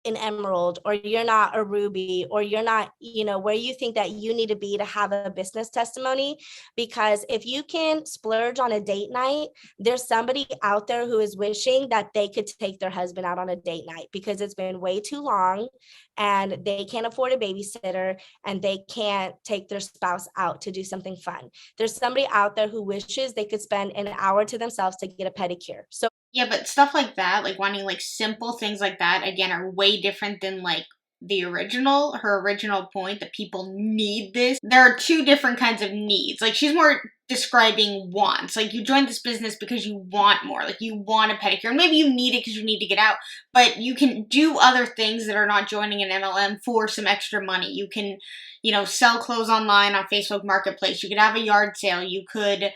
an emerald, or you're not a ruby, or you're not, where you think that you need to be to have a business testimony. Because if you can splurge on a date night, there's somebody out there who is wishing that they could take their husband out on a date night because it's been way too long and they can't afford a babysitter and they can't take their spouse out to do something fun. There's somebody out there who wishes they could spend an hour to themselves to get a pedicure. So yeah, but stuff like that, like wanting like simple things like that, again, are way different than like her original point that people need this. There are two different kinds of needs. Like she's more describing wants. Like you joined this business because you want more. Like you want a pedicure. And maybe you need it because you need to get out. But you can do other things that are not joining an MLM for some extra money. You can, sell clothes online on Facebook Marketplace. You could have a yard sale. You could,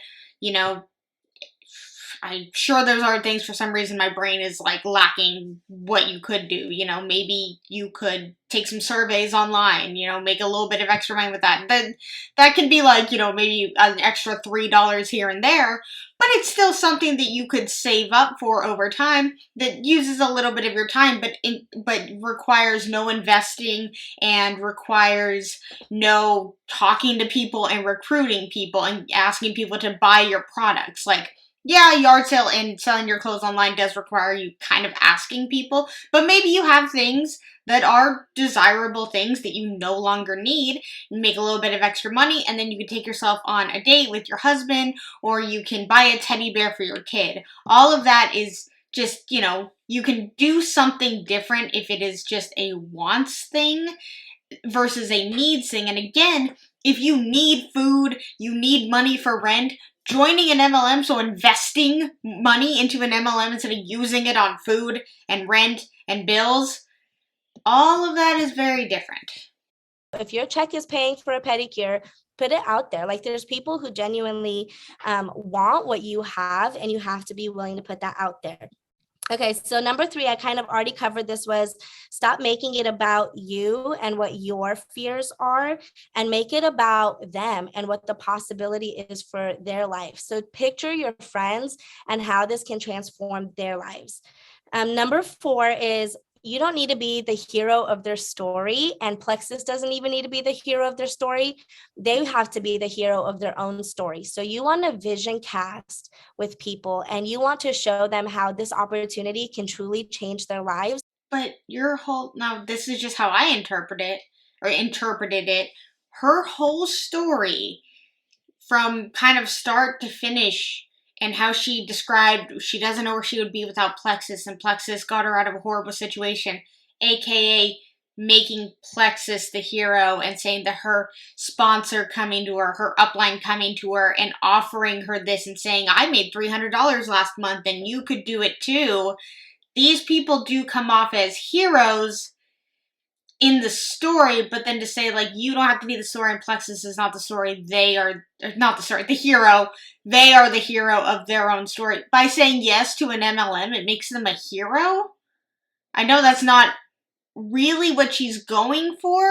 I'm sure there's other things. For some reason, my brain is like lacking what you could do. Maybe you could take some surveys online, make a little bit of extra money with that. Then that could be like, maybe an extra $3 here and there, but it's still something that you could save up for over time that uses a little bit of your time, but requires no investing and requires no talking to people and recruiting people and asking people to buy your products. Like, yeah, yard sale and selling your clothes online does require you kind of asking people, but maybe you have things that are desirable things that you no longer need. You make a little bit of extra money, and then you can take yourself on a date with your husband, or you can buy a teddy bear for your kid. All of that is just, you can do something different if it is just a wants thing versus a needs thing. And again, if you need food, you need money for rent, joining an MLM, so investing money into an MLM instead of using it on food and rent and bills, all of that is very different. If your check is paying for a pedicure, put it out there. Like there's people who genuinely want what you have, and you have to be willing to put that out there. Okay, so number 3, I kind of already covered this, was stop making it about you and what your fears are, and make it about them and what the possibility is for their life. So picture your friends and how this can transform their lives. Number 4 is you don't need to be the hero of their story, and Plexus doesn't even need to be the hero of their story. They have to be the hero of their own story. So you want to vision cast with people, and you want to show them how this opportunity can truly change their lives. But now this is just how I interpreted it. Her whole story from kind of start to finish, and how she described she doesn't know where she would be without Plexus, and Plexus got her out of a horrible situation, aka making Plexus the hero and saying that her sponsor coming to her upline coming to her and offering her this and saying, I made $300 last month and you could do it too. These people do come off as heroes in the story, but then to say, like, you don't have to be the story and Plexus is not the story, the hero, they are the hero of their own story. By saying yes to an MLM, it makes them a hero? I know that's not really what she's going for,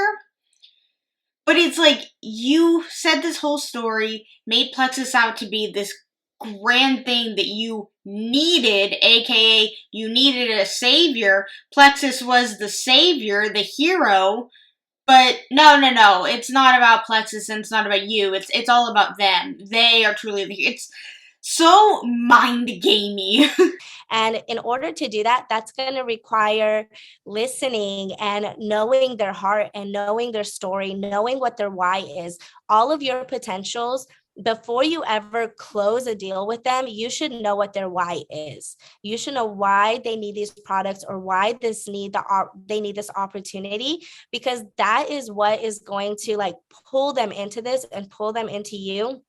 but it's like, you said this whole story, made Plexus out to be this grand thing that you needed, aka you needed a savior. Plexus was the savior, the hero, but no, it's not about Plexus and it's not about you. It's all about them. They are truly it's so mind gamey. And in order to do that, that's going to require listening and knowing their heart and knowing their story, knowing what their why is, all of your potentials. Before you ever close a deal with them, you should know what their why is. You should know why they need these products, or why they need this opportunity, because that is what is going to like pull them into this and pull them into you.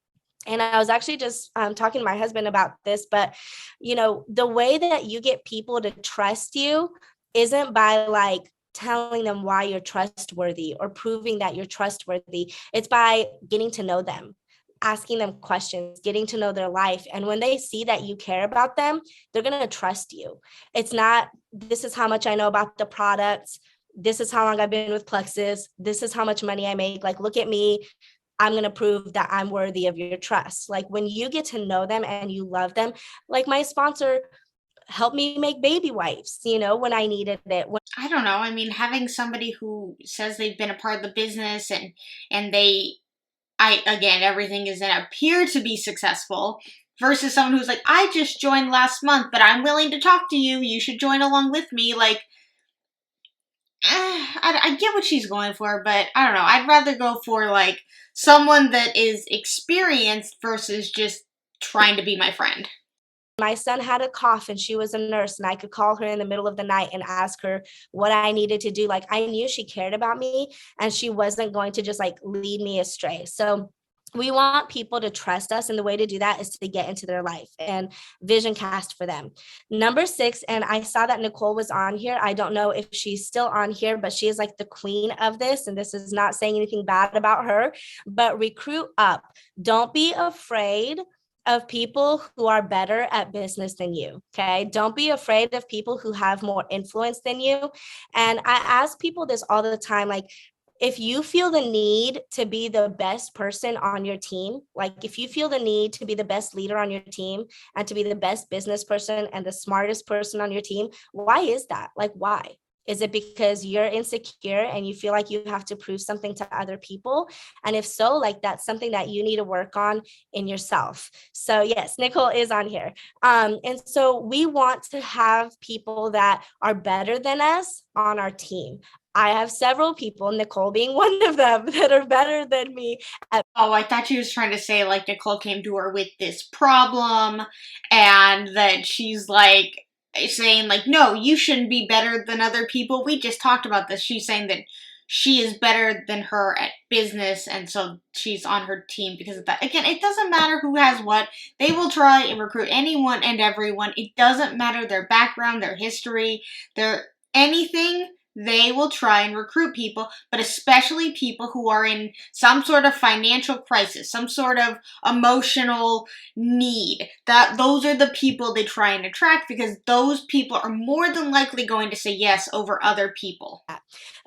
And I was actually just talking to my husband about this, but the way that you get people to trust you isn't by like telling them why you're trustworthy or proving that you're trustworthy. It's by getting to know them. asking them questions, getting to know their life. And when they see that you care about them, they're going to trust you. It's not, this is how much I know about the products. This is how long I've been with Plexus. This is how much money I make. Like, look at me. I'm going to prove that I'm worthy of your trust. Like, when you get to know them and you love them, like my sponsor helped me make baby wipes, when I needed it. I don't know. I mean, having somebody who says they've been a part of the business and again, everything is going to appear to be successful versus someone who's like, I just joined last month, but I'm willing to talk to you. You should join along with me. Like, I get what she's going for, but I don't know. I'd rather go for like someone that is experienced versus just trying to be my friend. My son had a cough and she was a nurse, and I could call her in the middle of the night and ask her what I needed to do. Like, I knew she cared about me and she wasn't going to just like lead me astray. So we want people to trust us, and the way to do that is to get into their life and vision cast for them. Number 6, and I saw that Nicole was on here. I don't know if she's still on here, but she is like the queen of this. And this is not saying anything bad about her, but recruit up. Don't be afraid of people who are better at business than you. Okay. Don't be afraid of people who have more influence than you. And I ask people this all the time, like, if you feel the need to be the best person on your team, like if you feel the need to be the best leader on your team and to be the best business person and the smartest person on your team, why is that? Like, why? Is it because you're insecure and you feel like you have to prove something to other people? And if so, like, that's something that you need to work on in yourself. So yes, Nicole is on here. And so we want to have people that are better than us on our team. I have several people, Nicole being one of them, that are better than me. Oh, I thought she was trying to say like Nicole came to her with this problem and that she's like saying like, no, you shouldn't be better than other people. We just talked about this. She's saying that she is better than her at business, and so she's on her team because of that. Again, it doesn't matter who has what. They will try and recruit anyone and everyone. It doesn't matter their background, their history, their anything. They will try and recruit people, but especially people who are in some sort of financial crisis, some sort of emotional need. Those are the people they try and attract, because those people are more than likely going to say yes over other people.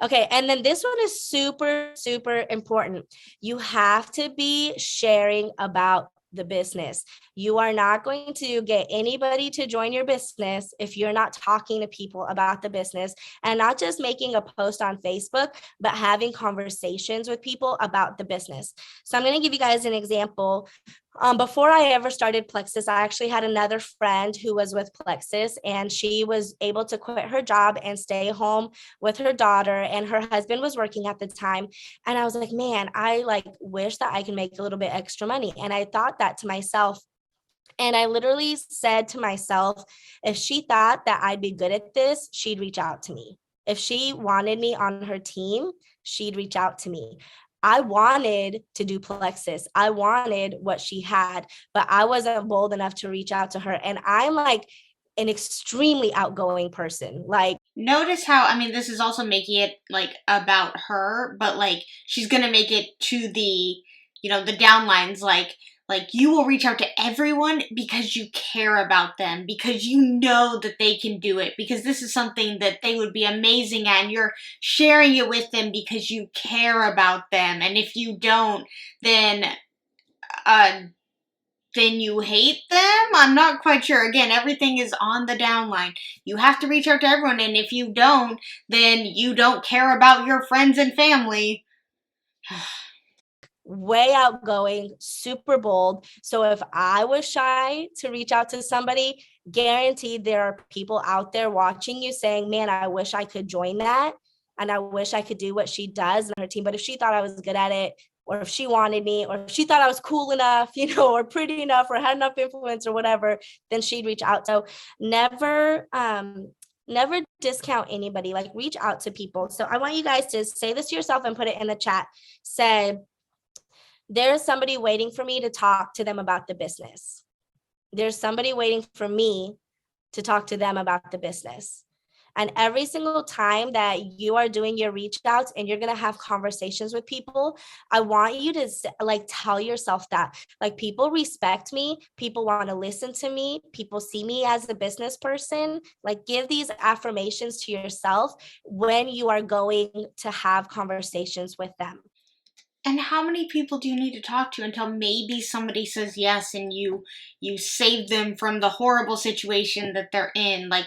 Okay, and then this one is super, super important. You have to be sharing about the business. You are not going to get anybody to join your business if you're not talking to people about the business, and not just making a post on Facebook, but having conversations with people about the business. So I'm going to give you guys an example. Before I ever started Plexus, I actually had another friend who was with Plexus, and she was able to quit her job and stay home with her daughter, and her husband was working at the time. And I was like, man, I like wish that I could make a little bit extra money. And I thought that to myself. And I literally said to myself, if she thought that I'd be good at this, she'd reach out to me. If she wanted me on her team, she'd reach out to me. I wanted to do Plexus. I wanted what she had, but I wasn't bold enough to reach out to her. And I'm like an extremely outgoing person. Like, notice how, I mean, this is also making it like about her, but like she's gonna make it to the, the downlines, like you will reach out to everyone because you care about them, because you know that they can do it, because this is something that they would be amazing at, and you're sharing it with them because you care about them. And if you don't, then you hate them? I'm not quite sure. Again, everything is on the downline. You have to reach out to everyone, and if you don't, then you don't care about your friends and family. way outgoing, super bold. So if I was shy to reach out to somebody, guaranteed there are people out there watching you saying, man, I wish I could join that. And I wish I could do what she does in her team. But if she thought I was good at it, or if she wanted me, or if she thought I was cool enough, or pretty enough, or had enough influence or whatever, then she'd reach out. So never discount anybody, like reach out to people. So I want you guys to say this to yourself and put it in the chat. Say, there's somebody waiting for me to talk to them about the business. There's somebody waiting for me to talk to them about the business. And every single time that you are doing your reach outs and you're going to have conversations with people, I want you to like tell yourself that like people respect me, people want to listen to me, people see me as a business person. Like give these affirmations to yourself when you are going to have conversations with them. And how many people do you need to talk to until maybe somebody says yes and you save them from the horrible situation that they're in? Like,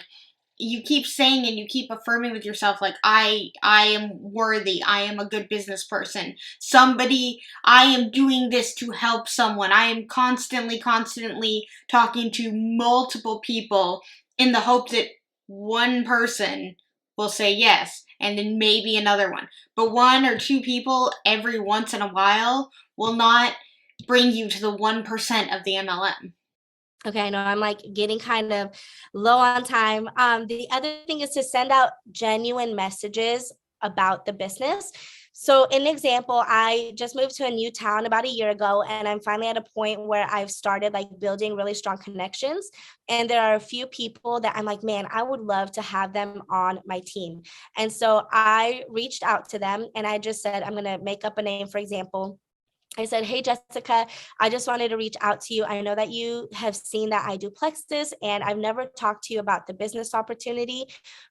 you keep saying and you keep affirming with yourself, like, I am worthy, I am a good business person, I am doing this to help someone. I am constantly talking to multiple people in the hope that one person will say yes, and then maybe another one. But one or two people every once in a while will not bring you to the 1% of the MLM. Okay, I know I'm like getting kind of low on time. The other thing is to send out genuine messages about the business. So, an example, I just moved to a new town about a year ago, and I'm finally at a point where I've started like building really strong connections. And there are a few people that I'm like, man, I would love to have them on my team. And so I reached out to them and I just said, I'm going to make up a name, for example. I said, hey, Jessica, I just wanted to reach out to you. I know that you have seen that I do Plexus and I've never talked to you about the business opportunity,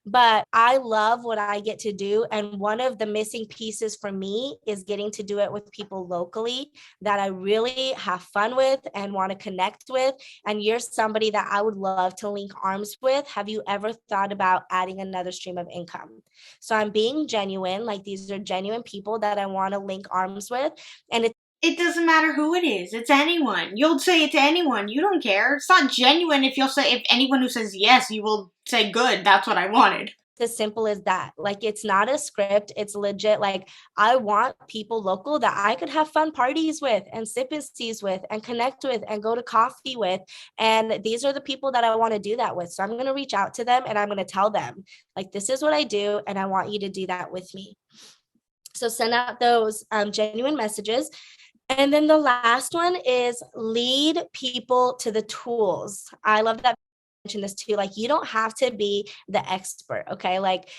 but I love what I get to do. And one of the missing pieces for me is getting to do it with people locally that I really have fun with and want to connect with. And you're somebody that I would love to link arms with. Have you ever thought about adding another stream of income? So I'm being genuine, like these are genuine people that I want to link arms with. And it doesn't matter who it is. It's anyone. You'll say it to anyone. You don't care. It's not genuine if anyone who says yes, you will say, good, that's what I wanted. As simple as that. Like, it's not a script. It's legit. Like, I want people local that I could have fun parties with and sip and teas with and connect with and go to coffee with. And these are the people that I want to do that with. So I'm going to reach out to them and I'm going to tell them, like, this is what I do. And I want you to do that with me. So send out those genuine messages. And then the last one is lead people to the tools. I love that I mentioned this too. Like, you don't have to be the expert. Okay. Like,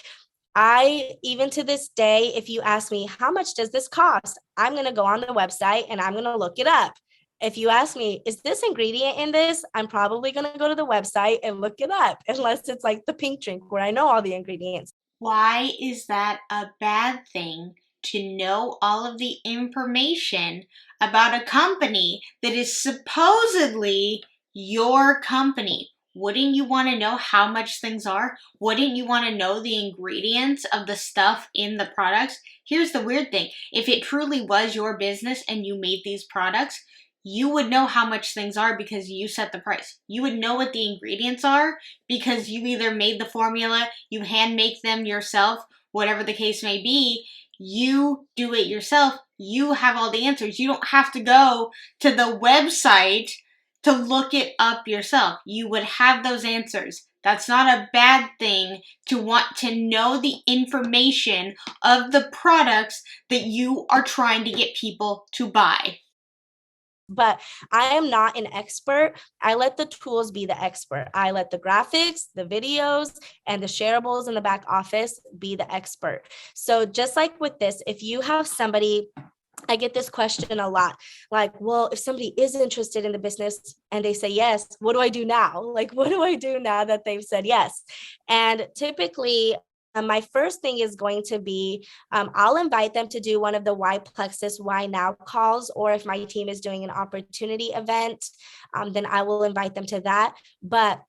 even to this day, if you ask me, how much does this cost? I'm going to go on the website and I'm going to look it up. If you ask me, is this ingredient in this? I'm probably going to go to the website and look it up, unless it's like the pink drink where I know all the ingredients. Why is that a bad thing? To know all of the information about a company that is supposedly your company. Wouldn't you want to know how much things are? Wouldn't you want to know the ingredients of the stuff in the products? Here's the weird thing. If it truly was your business and you made these products, you would know how much things are because you set the price. You would know what the ingredients are because you either made the formula, you hand make them yourself, whatever the case may be. You do it yourself. You have all the answers. You don't have to go to the website to look it up yourself. You would have those answers. That's not a bad thing to want to know the information of the products that you are trying to get people to buy. But I am not an expert. I let the tools be the expert. I let the graphics, the videos, and the shareables in the back office be the expert. So just like with this, if you have somebody, I get this question a lot, like, well, if somebody is interested in the business and they say yes, what do I do now? Like, what do I do now that they've said yes? And typically, my first thing is going to be, I'll invite them to do one of the Why Plexus, Why Now calls, or if my team is doing an opportunity event, then I will invite them to that. But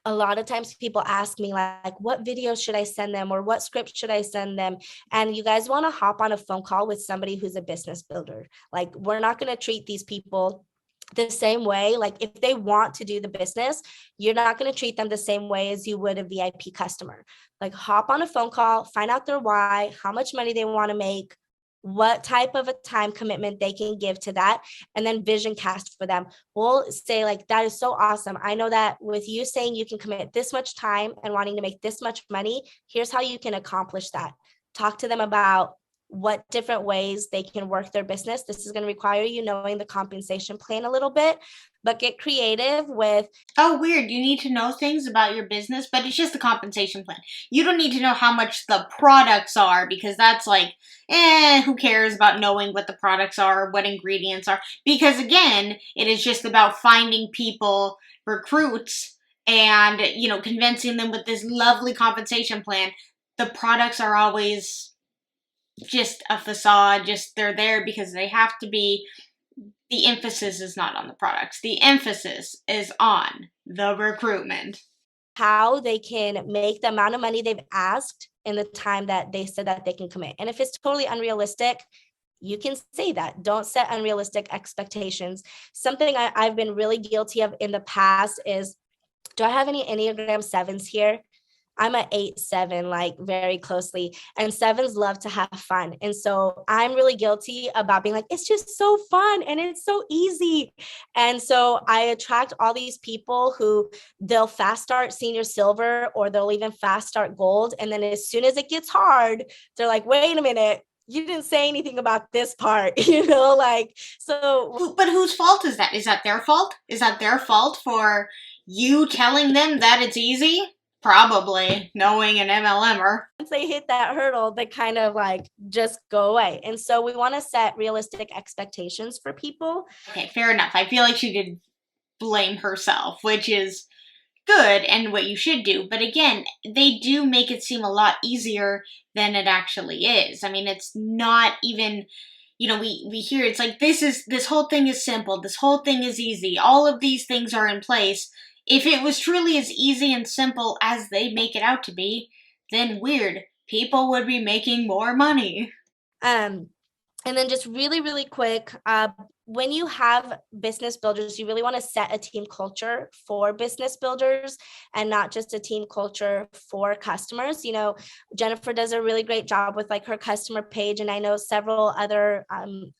a lot of times people ask me like, what videos should I send them or what script should I send them? And you guys want to hop on a phone call with somebody who's a business builder. Like, we're not going to treat these people the same way. Like, if they want to do the business, you're not going to treat them the same way as you would a VIP customer. Like, hop on a phone call, find out their why, how much money they want to make, what type of a time commitment they can give to that, and then vision cast for them. We'll say like, that is so awesome. I know that with you saying you can commit this much time and wanting to make this much money, here's how you can accomplish that. Talk to them about what different ways they can work their business. This is going to require you knowing the compensation plan a little bit, but get creative with. Oh, weird. You need to know things about your business, but it's just the compensation plan. You don't need to know how much the products are, because that's like, who cares about knowing what the products are, what ingredients are? Because again, it is just about finding people, recruits, and, convincing them with this lovely compensation plan. The products are always just a facade, just they're there because they have to be. The emphasis is not on the products. The emphasis is on the recruitment. How they can make the amount of money they've asked in the time that they said that they can commit. And if it's totally unrealistic, you can say that. Don't set unrealistic expectations. Something I've been really guilty of in the past is, do I have any Enneagram 7s here? I'm an 8-7, like very closely, and 7s love to have fun. And so I'm really guilty about being like, it's just so fun and it's so easy. And so I attract all these people who they'll fast start senior silver, or they'll even fast start gold. And then as soon as it gets hard, they're like, wait a minute, you didn't say anything about this part, so. But whose fault is that? Is that their fault? Is that their fault for you telling them that it's easy? Probably, knowing an MLMer. Once they hit that hurdle, they kind of like just go away. And so we want to set realistic expectations for people. Okay, fair enough. I feel like she did blame herself, which is good and what you should do. But again, they do make it seem a lot easier than it actually is. I mean, it's not even, we hear it's like, this whole thing is simple. This whole thing is easy. All of these things are in place. If it was truly as easy and simple as they make it out to be, then weird, people would be making more money. And then just really, really quick, when you have business builders, you really want to set a team culture for business builders and not just a team culture for customers. Jennifer does a really great job with like her customer page. And I know several other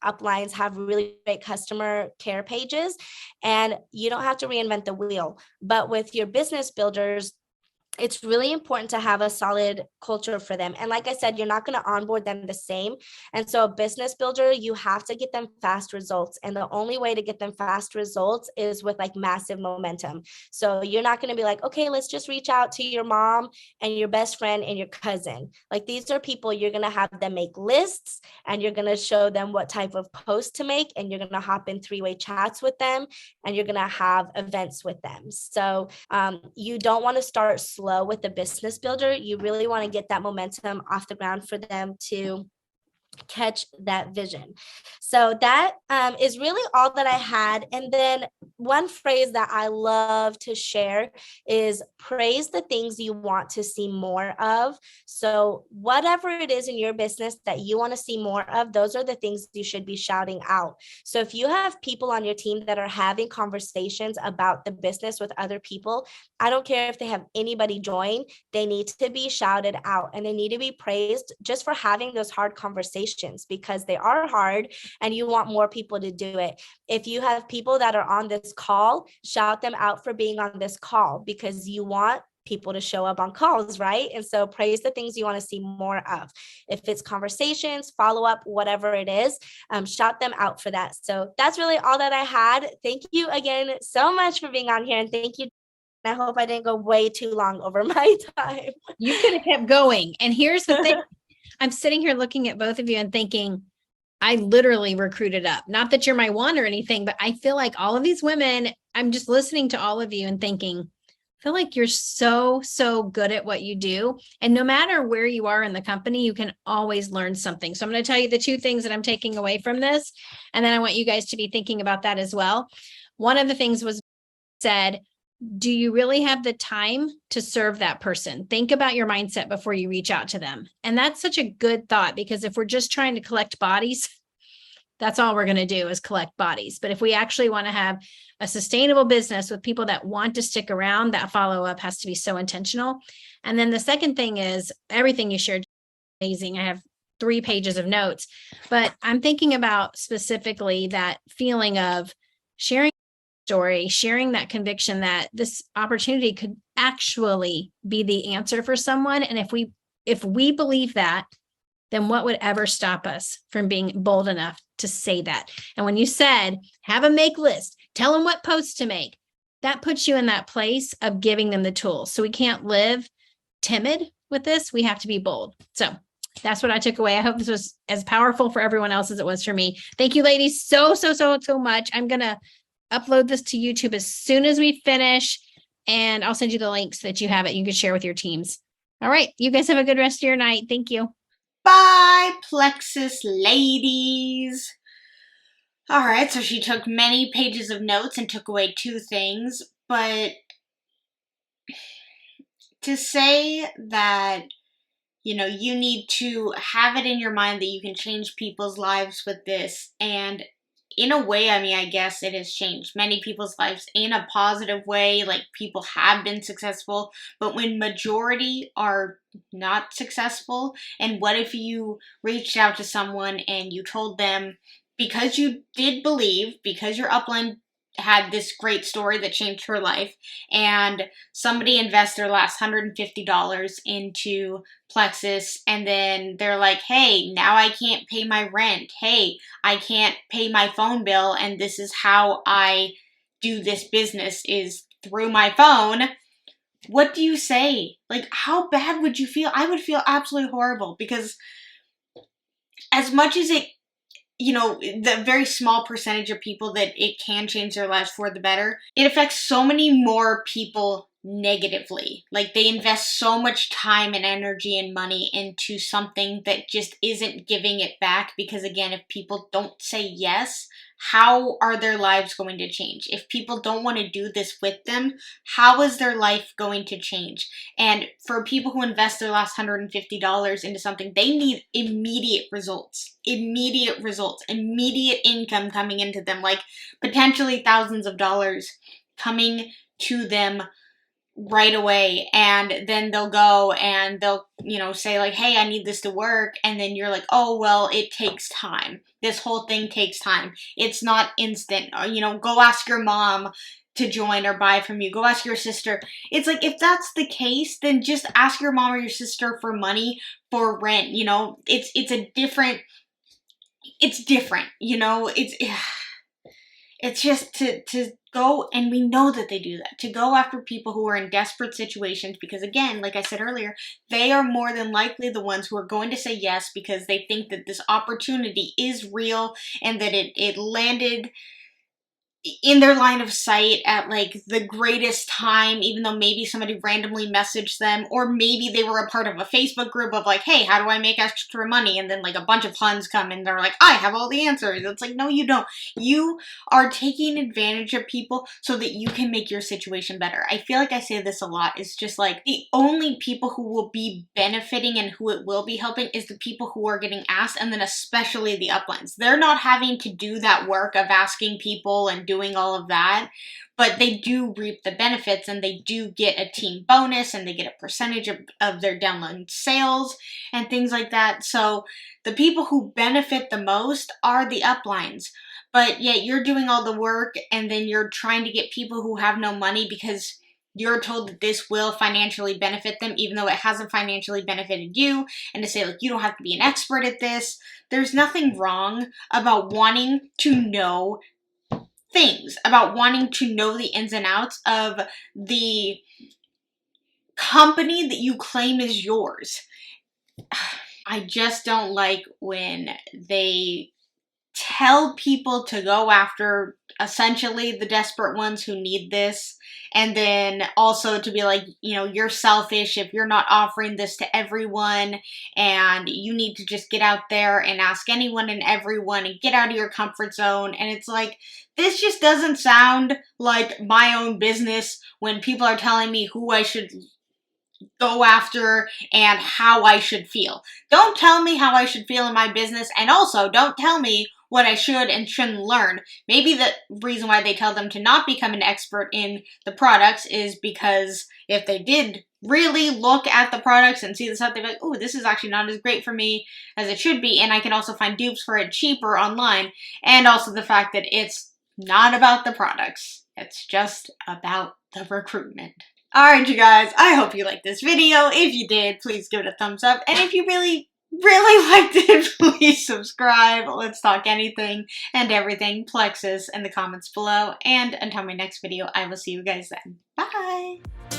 uplines have really great customer care pages, and you don't have to reinvent the wheel. But with your business builders, it's really important to have a solid culture for them. And like I said, you're not going to onboard them the same. And so a business builder, you have to get them fast results. And the only way to get them fast results is with like massive momentum. So you're not going to be like, okay, let's just reach out to your mom and your best friend and your cousin. Like, these are people you're going to have them make lists, and you're going to show them what type of post to make. And you're going to hop in 3-way chats with them, and you're going to have events with them. So you don't want to start slow with the business builder. You really want to get that momentum off the ground for them to catch that vision. So that is really all that I had. And then one phrase that I love to share is praise the things you want to see more of. So whatever it is in your business that you want to see more of, those are the things you should be shouting out. So if you have people on your team that are having conversations about the business with other people, I don't care if they have anybody join, they need to be shouted out, and they need to be praised just for having those hard conversations, because they are hard and you want more people to do it. If you have people that are on this call, shout them out for being on this call, because you want people to show up on calls, right? And so praise the things you want to see more of. If it's conversations, follow up, whatever it is, shout them out for that. So that's really all that I had. Thank you again so much for being on here, and thank you. I hope I didn't go way too long over my time. You could have kept going. And here's the thing. I'm sitting here looking at both of you and thinking, I literally recruited up. Not that you're my one or anything, but I feel like all of these women, I'm just listening to all of you and thinking, I feel like you're so, so good at what you do. And no matter where you are in the company, you can always learn something. So I'm going to tell you the 2 things that I'm taking away from this. And then I want you guys to be thinking about that as well. One of the things was said, do you really have the time to serve that person? Think about your mindset before you reach out to them. And that's such a good thought, because if we're just trying to collect bodies, that's all we're going to do is collect bodies. But if we actually want to have a sustainable business with people that want to stick around, that follow-up has to be so intentional. And then the second thing is, everything you shared is amazing. I have 3 pages of notes, but I'm thinking about specifically that feeling of sharing story, sharing that conviction that this opportunity could actually be the answer for someone. And if we believe that, then what would ever stop us from being bold enough to say that? And when you said, have a make list, tell them what posts to make, that puts you in that place of giving them the tools. So we can't live timid with this. We have to be bold. So that's what I took away. I hope this was as powerful for everyone else as it was for me. Thank you, ladies, so much. I'm going to upload this to YouTube as soon as we finish, and I'll send you the links so that you have it. You can share with your teams. All right. You guys have a good rest of your night. Thank you. Bye, Plexus ladies. All right, so she took many pages of notes and took away 2 things, but to say that, you know, you need to have it in your mind that you can change people's lives with this, and in a way, I mean, I guess it has changed many people's lives in a positive way. Like, people have been successful, but when majority are not successful, and what if you reached out to someone and you told them, because you did believe, because your upline had this great story that changed her life, and somebody invests their last $150 into Plexus, and then they're like, hey, now I can't pay my rent. Hey, I can't pay my phone bill, and this is how I do this business, is through my phone. What do you say? Like, how bad would you feel? I would feel absolutely horrible, because as much as it, you know, the very small percentage of people that it can change their lives for the better, it affects so many more people negatively. Like, they invest so much time and energy and money into something that just isn't giving it back, because again, if people don't say yes, how are their lives going to change? If people don't want to do this with them, how is their life going to change? And for people who invest their last $150 into something, they need immediate results, immediate income coming into them, like potentially thousands of dollars coming to them right away. And then they'll go and they'll, you know, say like, hey, I need this to work. And then you're like, oh, well, it takes time. This whole thing takes time. It's not instant. Or, you know, go ask your mom to join or buy from you. Go ask your sister. It's like, if that's the case, then just ask your mom or your sister for money for rent. You know, it's different, you know, it's just to go, and we know that they do that, to go after people who are in desperate situations, because again, like I said earlier, they are more than likely the ones who are going to say yes, because they think that this opportunity is real and that it landed in their line of sight at like the greatest time, even though maybe somebody randomly messaged them, or maybe they were a part of a Facebook group of like, hey, how do I make extra money? And then like a bunch of Huns come and they're like, I have all the answers. It's like, no, you don't. You are taking advantage of people so that you can make your situation better. I feel like I say this a lot. It's just like, the only people who will be benefiting and who it will be helping is the people who are getting asked, and then especially the uplines. They're not having to do that work of asking people and doing all of that, but they do reap the benefits, and they do get a team bonus, and they get a percentage of their download sales and things like that. So the people who benefit the most are the uplines, but yet you're doing all the work, and then you're trying to get people who have no money because you're told that this will financially benefit them, even though it hasn't financially benefited you, and to say like, you don't have to be an expert at this. There's nothing wrong about wanting to know things, about wanting to know the ins and outs of the company that you claim is yours. I just don't like when they tell people to go after essentially the desperate ones who need this, and then also to be like, you know, you're selfish if you're not offering this to everyone, and you need to just get out there and ask anyone and everyone and get out of your comfort zone. And it's like, this just doesn't sound like my own business when people are telling me who I should go after and how I should feel. Don't tell me how I should feel in my business, and also don't tell me what I should and shouldn't learn. Maybe the reason why they tell them to not become an expert in the products is because if they did really look at the products and see the stuff, they'd be like, oh, this is actually not as great for me as it should be, and I can also find dupes for it cheaper online. And also the fact that it's not about the products. It's just about the recruitment. Alright, you guys, I hope you liked this video. If you did, please give it a thumbs up. And if you really really liked it, please subscribe. Let's talk anything and everything Plexus in the comments below. And until my next video, I will see you guys then. Bye!